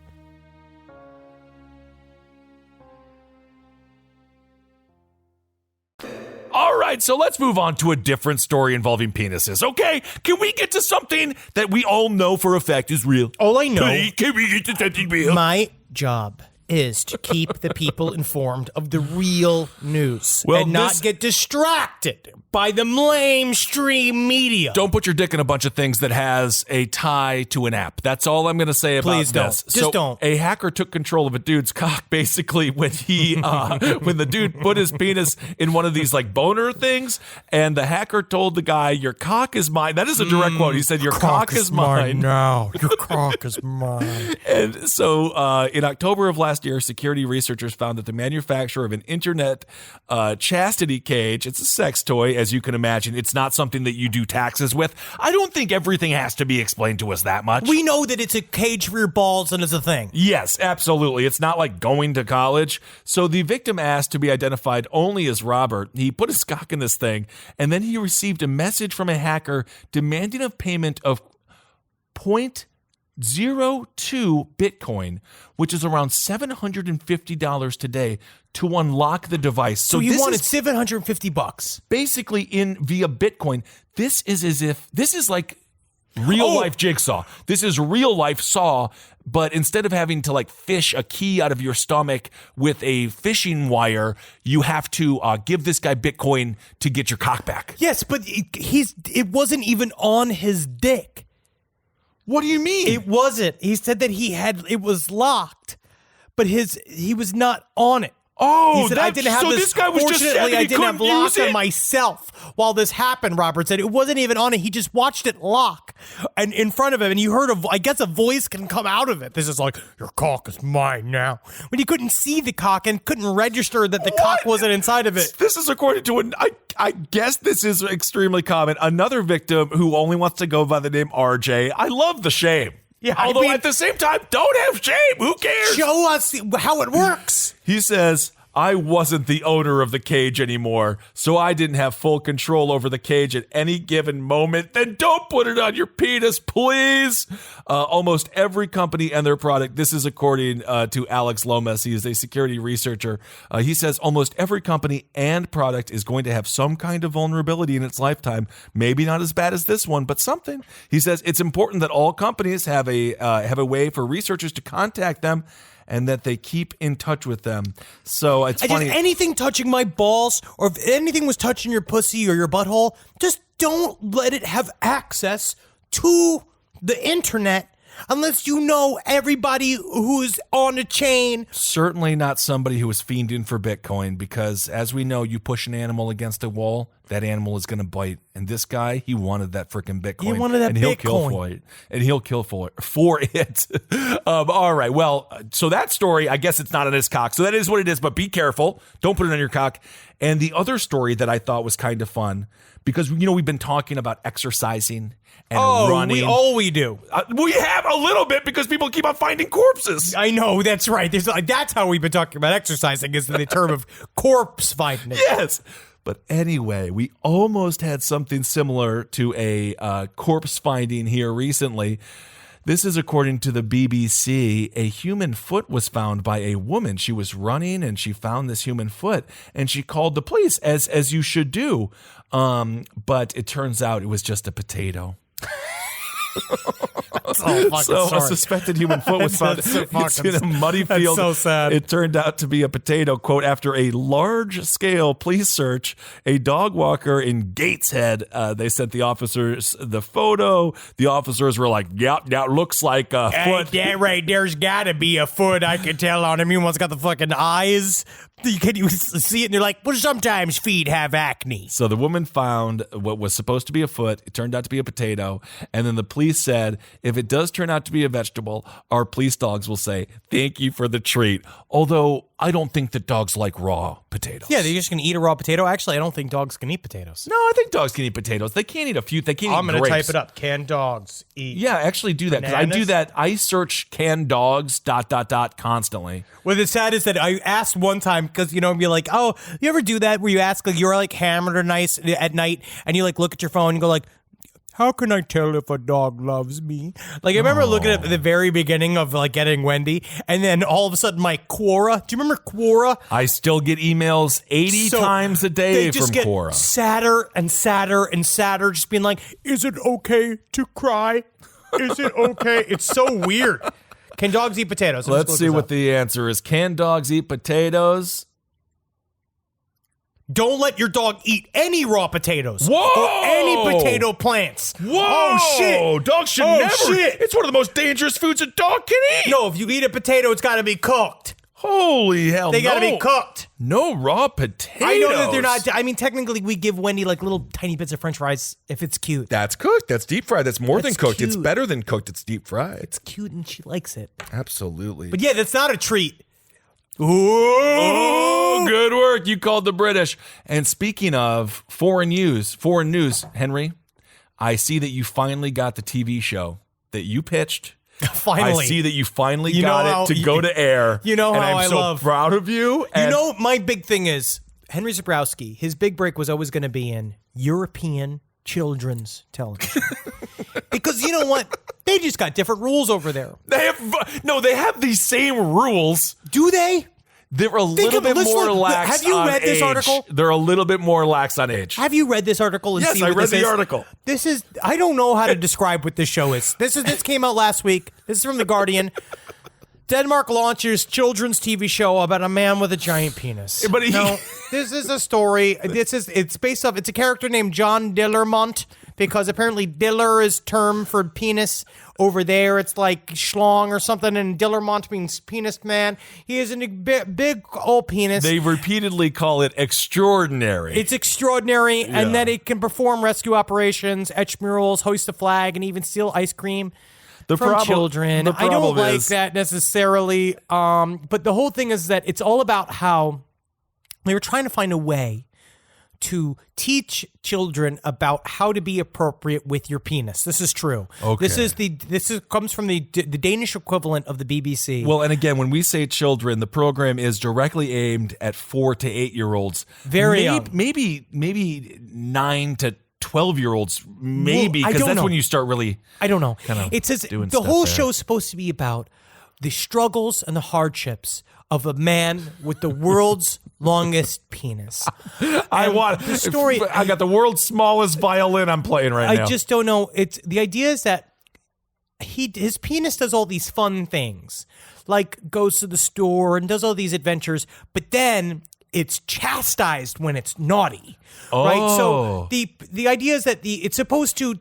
All right, so let's move on to a different story involving penises. Okay, can we get to something that we all know for a fact is real? All I know, can we get to something real? My job is to keep the people informed of the real news and not get distracted by the mainstream media. Don't put your dick in a bunch of things that has a tie to an app. That's all I'm going to say about Please don't. this. Just don't. A hacker took control of a dude's cock basically when he when the dude put his penis in one of these like boner things, and the hacker told the guy, "Your cock is mine." That is a direct quote. He said, "Your cock is mine now. Your cock is mine." And so in October of last year, security researchers found that the manufacturer of an internet chastity cage, it's a sex toy, as you can imagine. It's not something that you do taxes with. I don't think everything has to be explained to us that much. We know that it's a cage for your balls and it's a thing. Yes, absolutely. It's not like going to college. So the victim asked to be identified only as Robert. He put his cock in this thing, and then he received a message from a hacker demanding a payment of 0.02 Bitcoin, which is around $750 today, to unlock the device. So you wanted $750. Basically in via Bitcoin. This is as if, this is like Real life jigsaw. This is real life saw, but instead of having to like fish a key out of your stomach with a fishing wire, you have to give this guy Bitcoin to get your cock back. Yes, but it wasn't even on his dick. What do you mean? It wasn't. He said that it was locked, but he was not on it. Oh, he said, I didn't have so this guy was just saying fortunately, he I didn't have couldn't lock use it? on myself while this happened, Robert said. It wasn't even on it. He just watched it lock and in front of him, and you heard, I guess a voice can come out of it. This is like, your cock is mine now. When he couldn't see the cock and couldn't register that the cock wasn't inside of it. This is according to I guess this is extremely common. Another victim who only wants to go by the name RJ. I love the shame. Yeah, although at the same time, don't have shame. Who cares? Show us how it works. He says, I wasn't the owner of the cage anymore, so I didn't have full control over the cage at any given moment. Then don't put it on your penis, please. Almost every company and their product, this is according to Alex Lomas, he is a security researcher. He says almost every company and product is going to have some kind of vulnerability in its lifetime. Maybe not as bad as this one, but something. He says it's important that all companies have a way for researchers to contact them and that they keep in touch with them. So it's funny. Just anything touching my balls, or if anything was touching your pussy or your butthole, just don't let it have access to the internet unless you know everybody who's on a chain. Certainly not somebody who is fiending for Bitcoin, because as we know, you push an animal against a wall, that animal is going to bite. And this guy, he wanted that freaking Bitcoin. He wanted that and he'll Bitcoin. kill for it. And he'll kill for it. All right. Well, so that story, I guess it's not on his cock. So that is what it is, but be careful. Don't put it on your cock. And the other story that I thought was kind of fun, because, you know, we've been talking about exercising and running. We do. We have a little bit because people keep on finding corpses. I know, that's right. That's how we've been talking about exercising, is the term of corpse finding. Yes. But anyway, we almost had something similar to a corpse finding here recently. This is according to the BBC. A human foot was found by a woman. She was running and she found this human foot and she called the police, as you should do. But it turns out it was just a potato. So a suspected human foot was found. It's in a muddy field. That's so sad. It turned out to be a potato. Quote, after a large-scale police search, a dog walker in Gateshead, they sent the officers the photo. The officers were like, yep, that looks like a foot. Yeah, right. There's got to be a foot. I can tell on him. One's got the fucking eyes. Can you see it? And you're like, well, sometimes feet have acne. So the woman found what was supposed to be a foot. It turned out to be a potato. And then the police said, if it does turn out to be a vegetable, our police dogs will say, thank you for the treat. Although I don't think that dogs like raw potatoes. Yeah, they're just going to eat a raw potato. Actually, I don't think dogs can eat potatoes. No, I think dogs can eat potatoes. They can't eat a few. They can't eat I'm going to grapes. type it up. Can dogs eat? Yeah, actually do that. Because I do that. I search canned dogs ... constantly. Well, the sad is that I asked one time, because, you know, be like, oh, you ever do that where you ask, like, you're like hammered or nice at night and you like look at your phone and go like, how can I tell if a dog loves me? Like, I remember looking at the very beginning of like getting Wendy, and then all of a sudden my Quora. Do you remember Quora? I still get emails 80 times a day from Quora. Sadder and sadder and sadder, just being like, is it okay to cry? Is it okay? It's so weird. Can dogs eat potatoes? Let's see what the answer is. Can dogs eat potatoes? Don't let your dog eat any raw potatoes. Whoa! Or any potato plants. Whoa! Oh, shit. Dogs should never. Shit. It's one of the most dangerous foods a dog can eat. No, if you eat a potato, it's got to be cooked. Holy hell, They got to be cooked. No raw potatoes. I know that they're not. I mean, technically, we give Wendy like little tiny bits of French fries if it's cute. That's cooked. That's deep fried. That's more than cooked. Cute. It's better than cooked. It's deep fried. It's cute and she likes it. Absolutely. But yeah, that's not a treat. Ooh, good work. You called the British. And speaking of foreign news, Henry, I see that you finally got the TV show that you pitched. Finally. I see that you finally got it to go to air. You know and how I'm so proud of you. You know, my big thing is Henry Zebrowski, his big break was always going to be in European children's television. Because you know what? They just got different rules over there. They have these same rules. Do they? They're a little bit more lax. Have you read this article? They're a little bit more lax on age. Have you read this article? Yes, I read the article. This is. I don't know how to describe what this show is. This came out last week. This is from The Guardian. Denmark launches children's TV show about a man with a giant penis. But this is a story. It's based off. It's a character named John Dillermont, because apparently Diller is term for penis. Over there, it's like schlong or something, and Dillermont means penis man. He is a big old penis. They repeatedly call it extraordinary. It's extraordinary, and that it can perform rescue operations, etch murals, hoist a flag, and even steal ice cream from children. I don't like that necessarily, but the whole thing is that it's all about how they were trying to find a way to teach children about how to be appropriate with your penis. This is true. Okay. This comes from the Danish equivalent of the BBC. Well, and again, when we say children, the program is directly aimed at 4 to 8 year olds. Very young. Maybe 9 to 12-year-olds, maybe, because that's when you start really. I don't know. It says the whole show is supposed to be about the struggles and the hardships of a man with the world's longest penis. I got the world's smallest violin I'm playing right now. I just don't know. The idea is that his penis does all these fun things, like goes to the store and does all these adventures, but then it's chastised when it's naughty. Right? So the idea is that it's supposed to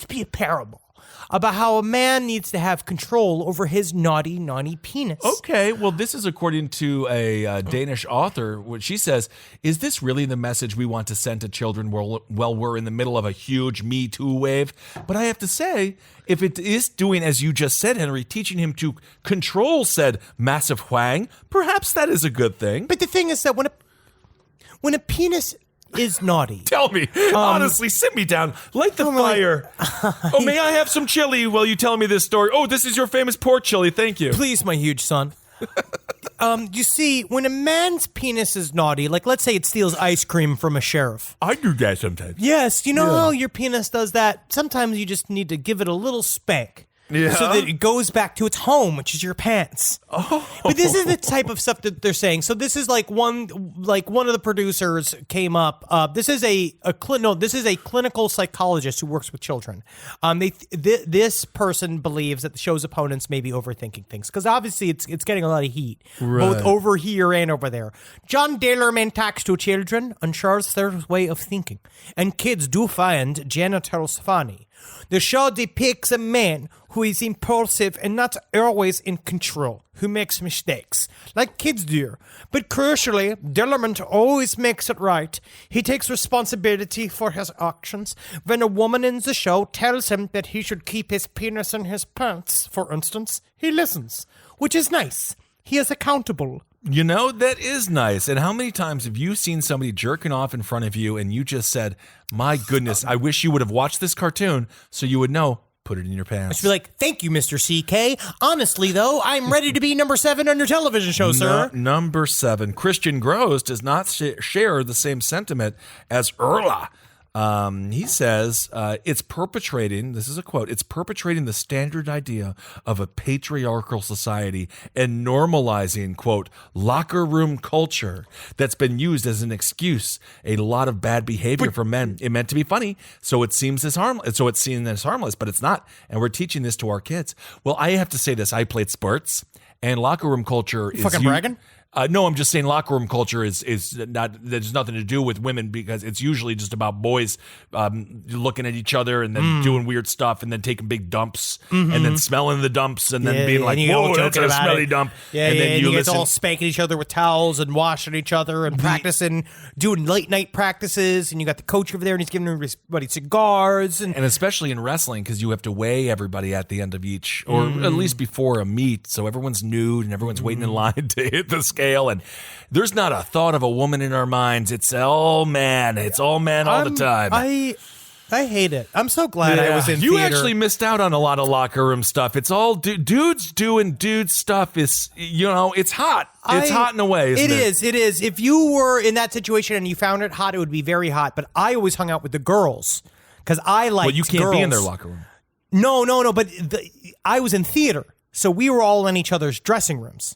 be a parable about how a man needs to have control over his naughty penis. Okay, well, this is according to a Danish author. What she says, is this really the message we want to send to children while we're in the middle of a huge Me Too wave? But I have to say, if it is doing, as you just said, Henry, teaching him to control said massive whang, perhaps that is a good thing. But the thing is that when a penis is naughty. Tell me. Honestly, sit me down. Light the fire. May I have some chili while you tell me this story? Oh, this is your famous pork chili. Thank you. Please, my huge son. You see, when a man's penis is naughty, like let's say it steals ice cream from a sheriff. I do that sometimes. Yes, you know how your penis does that? Sometimes you just need to give it a little spank. Yeah. So that it goes back to its home, which is your pants. Oh. But this is the type of stuff that they're saying. So this is like one of the producers came up. This is a clinical psychologist who works with children. This person believes that the show's opponents may be overthinking things because obviously it's getting a lot of heat, both over here and over there. John Dillerman talks to children and shares their way of thinking, and kids do find genitals funny. The show depicts a man who is impulsive and not always in control, who makes mistakes, like kids do. But crucially, Dillerman always makes it right. He takes responsibility for his actions. When a woman in the show tells him that he should keep his penis in his pants, for instance, he listens, which is nice. He is accountable. You know, that is nice. And how many times have you seen somebody jerking off in front of you and you just said, my goodness, I wish you would have watched this cartoon so you would know, put it in your pants. I should be like, thank you, Mr. CK. Honestly, though, I'm ready to be number 7 on your television show, sir. Number 7. Christian Gross does not share the same sentiment as Erla. He says it's perpetrating, this is a quote, it's perpetrating the standard idea of a patriarchal society and normalizing, quote, locker room culture that's been used as an excuse. A lot of bad behavior from men. It meant to be funny, so it seems as harmless. So it's seen as harmless, but it's not. And we're teaching this to our kids. Well, I have to say this. I played sports, and locker room culture is fucking bragging? No, I'm just saying locker room culture is not, there's nothing to do with women because it's usually just about boys looking at each other and then doing weird stuff and then taking big dumps and then smelling the dumps and then being like, whoa, that's a smelly dump. Yeah, and then you guys all spanking each other with towels and washing each other and practicing, doing late night practices, and you got the coach over there and he's giving everybody cigars. And especially in wrestling because you have to weigh everybody at the end of each, or at least before a meet, so everyone's nude and everyone's waiting in line to hit the scale. And there's not a thought of a woman in our minds. It's all man. It's all man all the time. I hate it. I'm so glad I was in You theater. actually missed out on a lot of locker room stuff. It's all dudes doing dude stuff. Is it's hot. It's hot in a way. Isn't it? It is. If you were in that situation and you found it hot, it would be very hot. But I always hung out with the girls because I like. Well, you can't be in their locker room. No. But I was in theater, so we were all in each other's dressing rooms.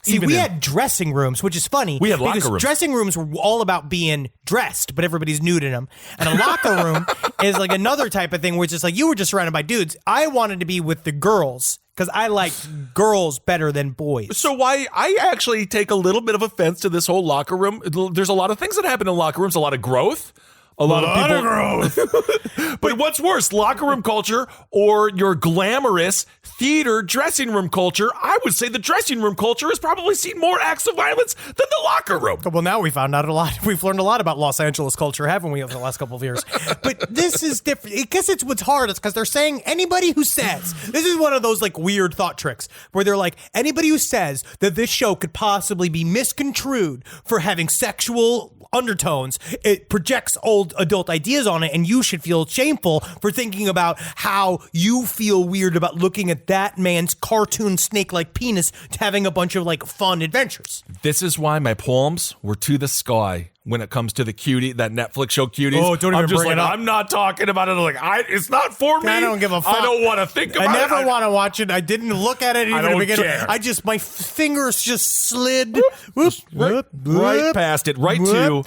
See, we had dressing rooms, which is funny. We had locker because rooms. Dressing rooms were all about being dressed, but everybody's nude in them. And a locker room is like another type of thing where it's just like you were just surrounded by dudes. I wanted to be with the girls because I like girls better than boys. So why I actually take a little bit of offense to this whole locker room. There's a lot of things that happen in locker rooms, a lot of growth. A lot of people. growth. But what's worse, locker room culture or your glamorous theater dressing room culture? I would say the dressing room culture has probably seen more acts of violence than the locker room. Well, now we found out a lot. We've learned a lot about Los Angeles culture, haven't we, over the last couple of years? But this is different. I guess it's what's hard. It's because they're saying anybody who says, this is one of those like weird thought tricks where they're like, anybody who says that this show could possibly be misconstrued for having sexual undertones, it projects old adult ideas on it, and you should feel shameful for thinking about how you feel weird about looking at that man's cartoon snake-like penis having a bunch of like fun adventures. This is why my palms were to the sky when it comes to the Cutie, that Netflix show Cuties. Oh, don't even I'm just bring like, it up. I'm not talking about it. Like, it's not for me. I don't give a fuck. I don't want to think about it. I never want to watch it. I didn't look at it even I don't to begin care. with. I just, my fingers just slid right past it, right to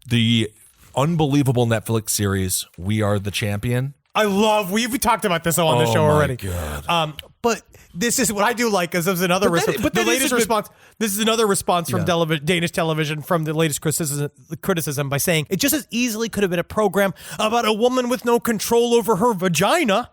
the unbelievable Netflix series, We Are the Champion. we talked about this on the show already. God. But this is what I do like, because there's another response. but The that latest is a good- response. This is another response from Danish television from the latest criticism by saying it just as easily could have been a program about a woman with no control over her vagina.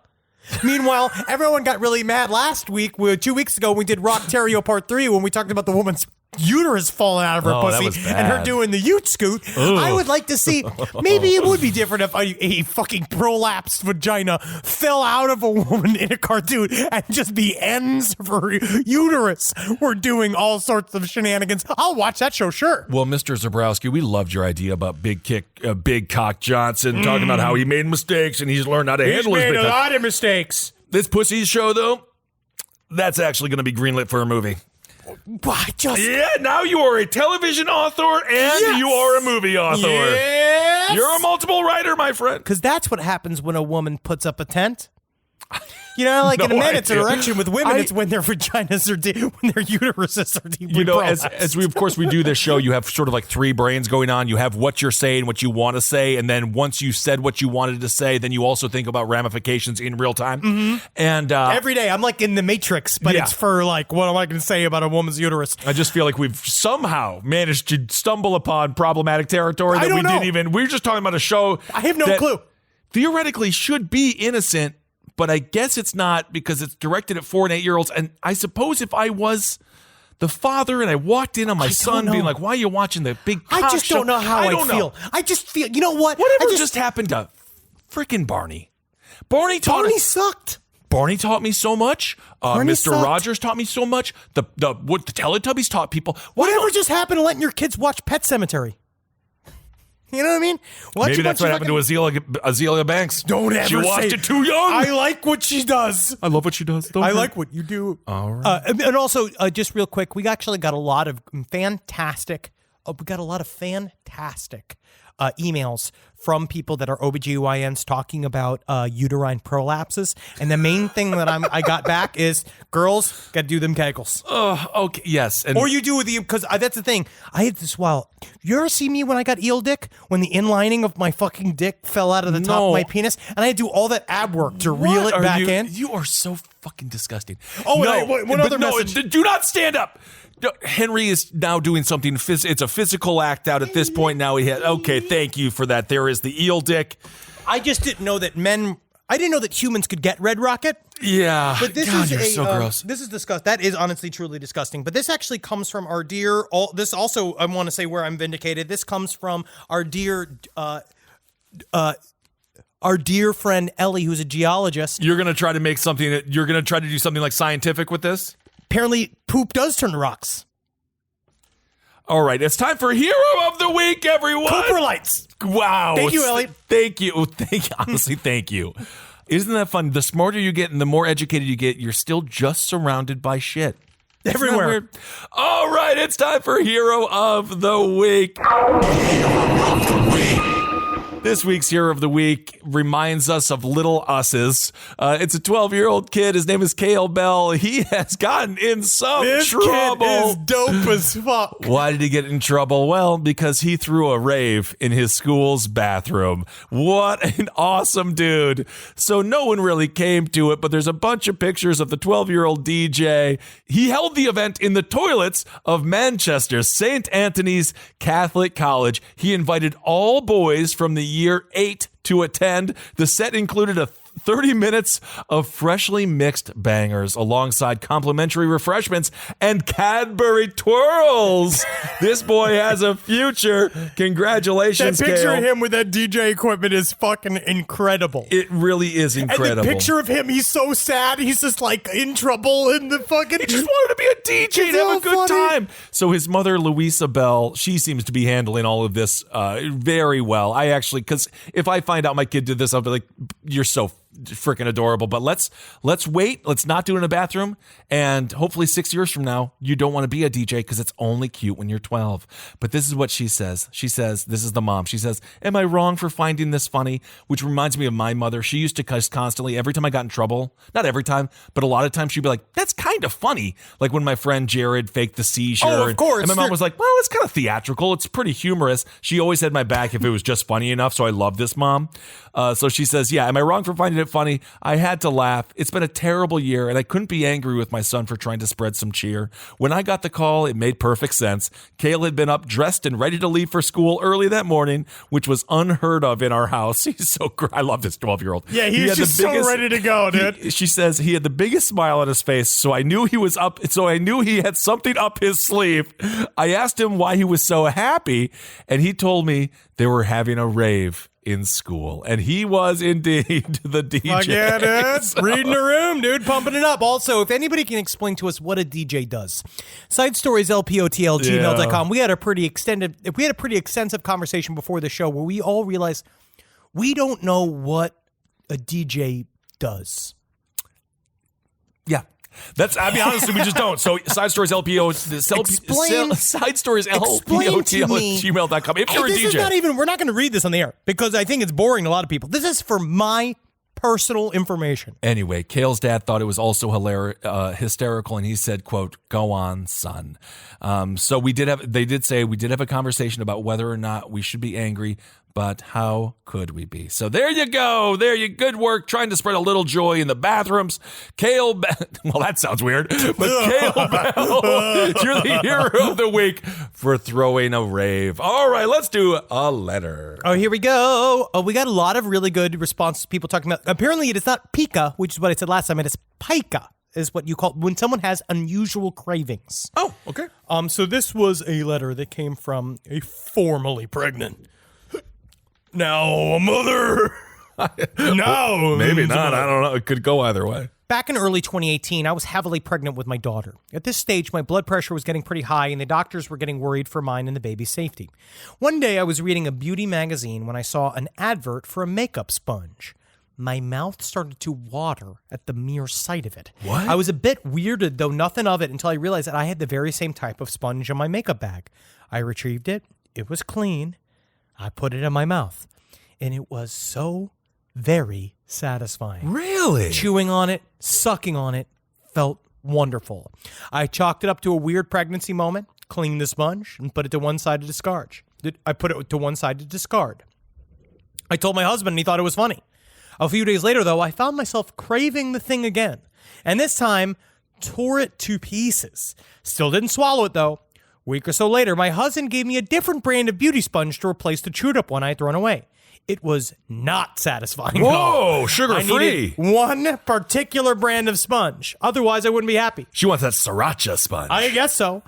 Meanwhile, everyone got really mad last week. 2 weeks ago, we did Rock Terrio Part 3 when we talked about the woman's uterus falling out of her that pussy was bad. and her doing the ute scoot. Ugh. I would like to see, maybe it would be different if a fucking prolapsed vagina fell out of a woman in a cartoon and just the ends of her uterus were doing all sorts of shenanigans. I'll watch that show, sure. Well, Mr. Zabrowski, we loved your idea about Big Cock Johnson, talking about how he made mistakes and he's learned how to handle his made big a cock. lot of mistakes. This pussy show, though, that's actually going to be greenlit for a movie. Yeah, now you are a television author and you are a movie author. Yes. You're a multiple writer, my friend. Because that's what happens when a woman puts up a tent. You know, like in a man, it's an erection. With women, it's when their vaginas are when their uteruses are deeply prolapsed. as we do this show, you have sort of like three brains going on. You have what you're saying, what you want to say, and then once you said what you wanted to say, then you also think about ramifications in real time. Mm-hmm. And every day, I'm like in the Matrix, but it's for like, what am I going to say about a woman's uterus? I just feel like we've somehow managed to stumble upon problematic territory that we're just talking about a show. I have no clue. Theoretically should be innocent, but I guess it's not because it's directed at 4 and 8-year-olds. And I suppose if I was the father and I walked in on my son being like, why are you watching the big cock I just show? don't know how I feel. I just feel, you know what? Whatever just happened to freaking Barney. Barney sucked. Barney taught me so much. Mr. sucked. Rogers taught me so much. The Teletubbies taught people. Whatever just happened to letting your kids watch Pet Cemetery? You know what I mean? Maybe that's what happened to Azealia Banks. Don't ever She watched say it too young. I like what she does. I love what she does. I like what you do. All right. And also, just real quick, we actually got a lot of fantastic emails from people that are OBGYNs talking about uterine prolapses. And the main thing that I got back is girls got to do them kegels. Okay. Yes. And or you do with the, because that's the thing. I had this you ever see me when I got eel dick? When the inlining of my fucking dick fell out of the top of my penis? And I had to do all that ab work to reel it back in? You are so fucking disgusting. Oh, one other message. Do not stand up. No, Henry is now doing something. It's a physical act out at this point. Now okay, thank you for that. There is the eel dick. I just didn't know that I didn't know that humans could get Red Rocket. Yeah. But this God, is you're so gross. This is disgusting. That is honestly, truly disgusting. But this actually comes from our dear, this also, I want to say where I'm vindicated. This comes from our dear friend Ellie, who's a geologist. You're going to try to make something, you're going to try to do something like scientific with this? Apparently, poop does turn to rocks. All right, it's time for Hero of the Week, everyone. Cooper Lights. Wow. Thank you, Ellie. Thank you. Honestly, thank you. Isn't that fun? The smarter you get and the more educated you get, you're still just surrounded by shit. Everywhere. All right, it's time for Hero of the Week. This week's Hero of the Week reminds us of little us's. It's a 12-year-old kid. His name is Cale Bell. He has gotten in some trouble. This kid is dope as fuck. Why did he get in trouble? Well, because he threw a rave in his school's bathroom. What an awesome dude. So no one really came to it, but there's a bunch of pictures of the 12-year-old DJ. He held the event in the toilets of Manchester St. Anthony's Catholic College. He invited all boys from the year 8 to attend. The set included a 30 minutes of freshly mixed bangers alongside complimentary refreshments and Cadbury twirls. This boy has a future. Congratulations, That picture Cale. of him with that DJ equipment is fucking incredible. It really is incredible. And the picture of him, he's so sad. He's just like in trouble in the fucking... He just wanted to be a DJ and have a good time. So his mother, Louisa Bell, she seems to be handling all of this very well. I actually, because if I find out my kid did this, I'll be like, you're so freaking adorable. But let's wait. Let's not do it in a bathroom. And hopefully 6 years from now, you don't want to be a DJ because it's only cute when you're 12. But this is what she says. She says, this is the mom. She says, am I wrong for finding this funny? Which reminds me of my mother. She used to cuss constantly. Every time I got in trouble, not every time, but a lot of times she'd be like, that's kind of funny. Like when my friend Jared faked the seizure. Oh, of course. And my mom was like, well, it's kind of theatrical. It's pretty humorous. She always had my back if it was just funny enough. So I love this mom. So she says, yeah, am I wrong for finding it funny? I had to laugh. It's been a terrible year, and I couldn't be angry with my son for trying to spread some cheer. When I got the call, it made perfect sense. Cale had been up, dressed, and ready to leave for school early that morning, which was unheard of in our house. He's so great. I love this 12-year-old. Yeah, he's just so ready to go, dude. She says he had the biggest smile on his face, so I knew he was up. So I knew he had something up his sleeve. I asked him why he was so happy, and he told me they were having a rave in school, and he was indeed the DJ. Fuck yeah, dude. Reading the room, dude, pumping it up. Also, if anybody can explain to us what a DJ does, sidestorieslpotl@gmail.com. We had a pretty extensive conversation before the show where we all realized we don't know what a DJ does. Yeah. I'll be honest, we just don't. So, Side Stories LPO, Side Stories LPO @gmail.com. If you're a DJ. We're not going to read this on the air because I think it's boring to a lot of people. This is for my personal information. Anyway, Cale's dad thought it was also hysterical, and he said, quote, go on, son. So they did say we did have a conversation about whether or not we should be angry, but how could we be? So there you go. Good work trying to spread a little joy in the bathrooms. Well, that sounds weird. But Cale Bell, you're the hero of the week for throwing a rave. All right, let's do a letter. Oh, here we go. Oh, we got a lot of really good responses. People talking about, apparently it is not pica, which is what I said last time. It is pica, is what you call when someone has unusual cravings. Oh, okay. So this was a letter that came from a formerly pregnant. Now a mother. No. Maybe not. I don't know. It could go either way. Back in early 2018, I was heavily pregnant with my daughter. At this stage, my blood pressure was getting pretty high, and the doctors were getting worried for mine and the baby's safety. One day, I was reading a beauty magazine when I saw an advert for a makeup sponge. My mouth started to water at the mere sight of it. What? I was a bit weirded, though nothing of it, until I realized that I had the very same type of sponge in my makeup bag. I retrieved it. It was clean. I put it in my mouth, and it was so very satisfying. Really? Chewing on it, sucking on it, felt wonderful. I chalked it up to a weird pregnancy moment, cleaned the sponge, and put it to one side to discard. I told my husband, and he thought it was funny. A few days later, though, I found myself craving the thing again, and this time tore it to pieces. Still didn't swallow it, though. A week or so later, my husband gave me a different brand of beauty sponge to replace the chewed up one I had thrown away. It was not satisfying. Whoa, sugar-free. I needed one particular brand of sponge. Otherwise, I wouldn't be happy. She wants that sriracha sponge. I guess so.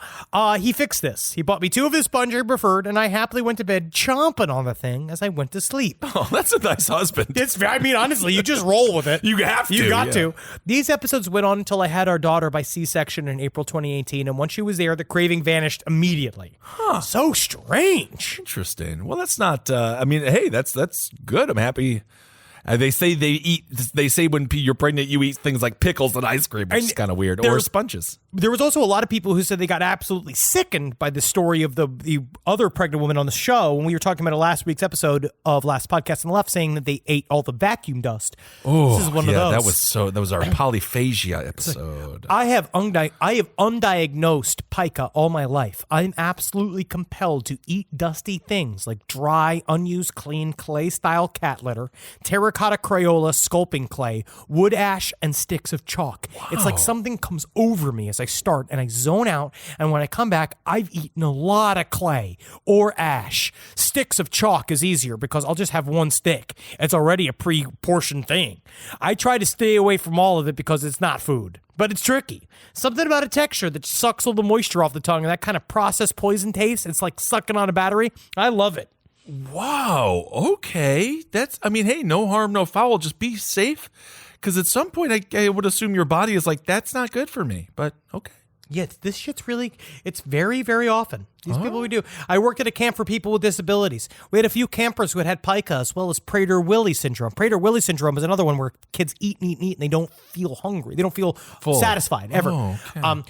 He fixed this. He bought me 2 of his sponge I preferred, and I happily went to bed chomping on the thing as I went to sleep. Oh, that's a nice husband. Honestly, you just roll with it. You have to. You got to. These episodes went on until I had our daughter by C-section in April 2018, and once she was there, the craving vanished immediately. Huh. So strange. Interesting. Well, that's not, hey, that's good. I'm happy They say when you're pregnant, you eat things like pickles and ice cream, which is kind of weird, or sponges. There was also a lot of people who said they got absolutely sickened by the story of the other pregnant woman on the show when we were talking about it last week's episode of Last Podcast on the Left, saying that they ate all the vacuum dust. Oh, this is one of those. That was our polyphagia episode. I have undiagnosed pica all my life. I'm absolutely compelled to eat dusty things like dry, unused, clean clay-style cat litter, terracotta Crayola sculpting clay, wood ash, and sticks of chalk. Wow. It's like something comes over me as I start and I zone out, and when I come back, I've eaten a lot of clay or ash. Sticks of chalk is easier because I'll just have one stick. It's already a pre-portioned thing. I try to stay away from all of it because it's not food. But it's tricky. Something about a texture that sucks all the moisture off the tongue and that kind of processed poison taste. It's like sucking on a battery. I love it. Wow. Okay. Hey, no harm, no foul. Just be safe. Because at some point, I would assume your body is like, that's not good for me. But okay. Yeah, this shit's really, it's very, very often. These people we do. I worked at a camp for people with disabilities. We had a few campers who had pica as well as Prader-Willi syndrome. Prader-Willi syndrome is another one where kids eat, and they don't feel hungry. They don't feel satisfied ever. Oh, okay.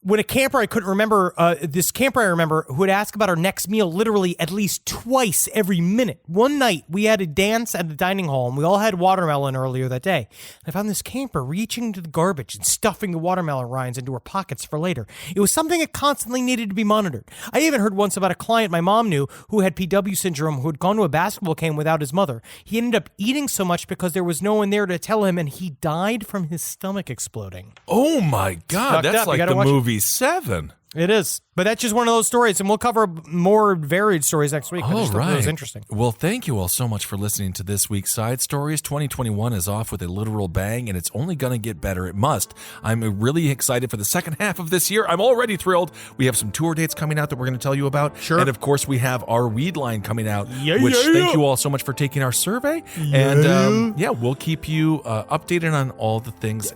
When a camper I couldn't remember, this camper I remember who would ask about our next meal literally at least twice every minute. One night we had a dance at the dining hall and we all had watermelon earlier that day. I found this camper reaching into the garbage and stuffing the watermelon rinds into her pockets for later. It was something that constantly needed to be monitored. I even heard once about a client my mom knew who had PW syndrome who had gone to a basketball game without his mother. He ended up eating so much because there was no one there to tell him and he died from his stomach exploding. Oh my God, that's like the movie 7. It is. But that's just one of those stories, and we'll cover more varied stories next week. All right. It was interesting. Well, thank you all so much for listening to this week's Side Stories. 2021 is off with a literal bang, and it's only going to get better. It must. I'm really excited for the second half of this year. I'm already thrilled. We have some tour dates coming out that we're going to tell you about. Sure. And, of course, we have our weed line coming out, thank you all so much for taking our survey. And, we'll keep you updated on all the things.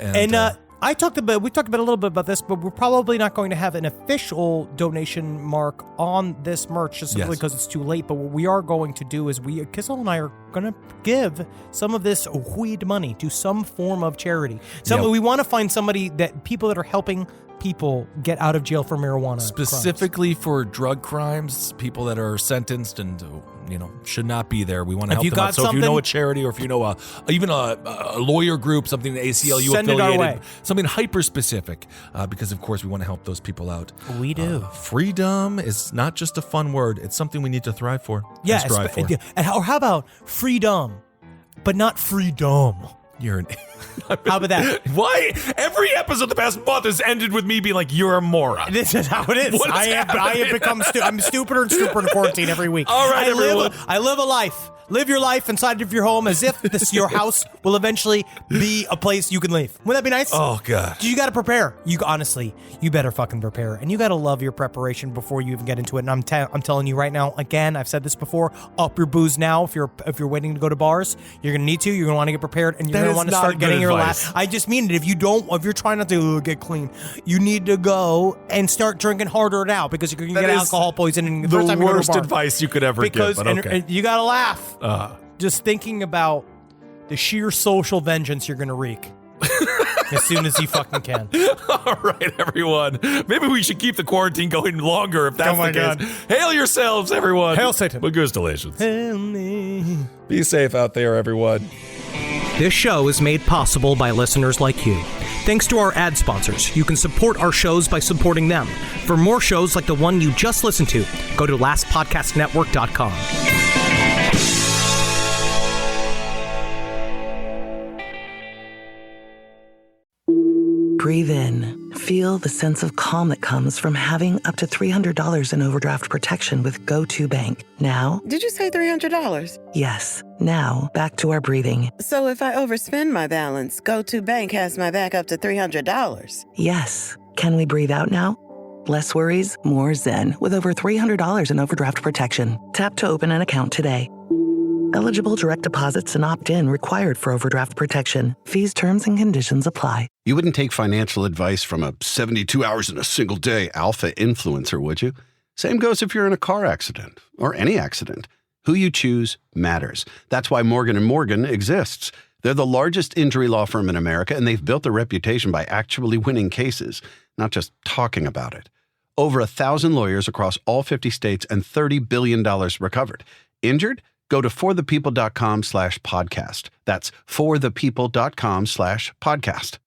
We talked about a little bit about this, but we're probably not going to have an official donation mark on this merch just simply because it's too late. But what we are going to do is Kissel and I are going to give some of this weed money to some form of charity. We want to find people that are helping people get out of jail for marijuana specifically crimes. For drug crimes, people that are sentenced and should not be there. We want to help them out. So if you know a charity or if you know even a lawyer group, something ACLU send affiliated, it our way. Something hyper specific, because of course we want to help those people out. We do. Freedom is not just a fun word; it's something we need to thrive for. Yeah, and strive for. Or how about freedom, but not freedom? You're an. How about that? Why? Every episode the past month has ended with me being like, "You're a moron." This is how it is. I have become. I'm stupider and stupider in quarantine every week. All right, everyone. I live a life. Live your life inside of your home as if your house will eventually be a place you can leave. Wouldn't that be nice? Oh, God. You got to prepare. You better fucking prepare. And you got to love your preparation before you even get into it. And I'm telling you right now, again, I've said this before, up your booze now. If you're waiting to go to bars, you're going to need to. You're going to want to get prepared. And you're going to want to start getting your last. I just mean it. If you're trying not to get clean, you need to go and start drinking harder now because you're going to get alcohol poisoning the first time you go to a bar. The worst advice you could ever give. But okay. And you got to laugh. Just thinking about the sheer social vengeance you're going to wreak as soon as you fucking can. All right, everyone. Maybe we should keep the quarantine going longer if that's the case. Hail yourselves, everyone. Hail Satan. Congratulations. Hail me. Be safe out there, everyone. This show is made possible by listeners like you. Thanks to our ad sponsors, you can support our shows by supporting them. For more shows like the one you just listened to, go to lastpodcastnetwork.com. Breathe in. Feel the sense of calm that comes from having up to $300 in overdraft protection with Go2 Bank. Now... Did you say $300? Yes. Now, back to our breathing. So if I overspend my balance, Go2 Bank has my back up to $300? Yes. Can we breathe out now? Less worries, more zen, with over $300 in overdraft protection. Tap to open an account today. Eligible direct deposits and opt-in required for overdraft protection. Fees, terms, and conditions apply. You wouldn't take financial advice from a 72 hours in a single day alpha influencer, would you? Same goes if you're in a car accident or any accident. Who you choose matters. That's why Morgan & Morgan exists. They're the largest injury law firm in America, and they've built a reputation by actually winning cases, not just talking about it. Over 1,000 lawyers across all 50 states and $30 billion recovered. Injured? Go to forthepeople.com/podcast. That's forthepeople.com/podcast.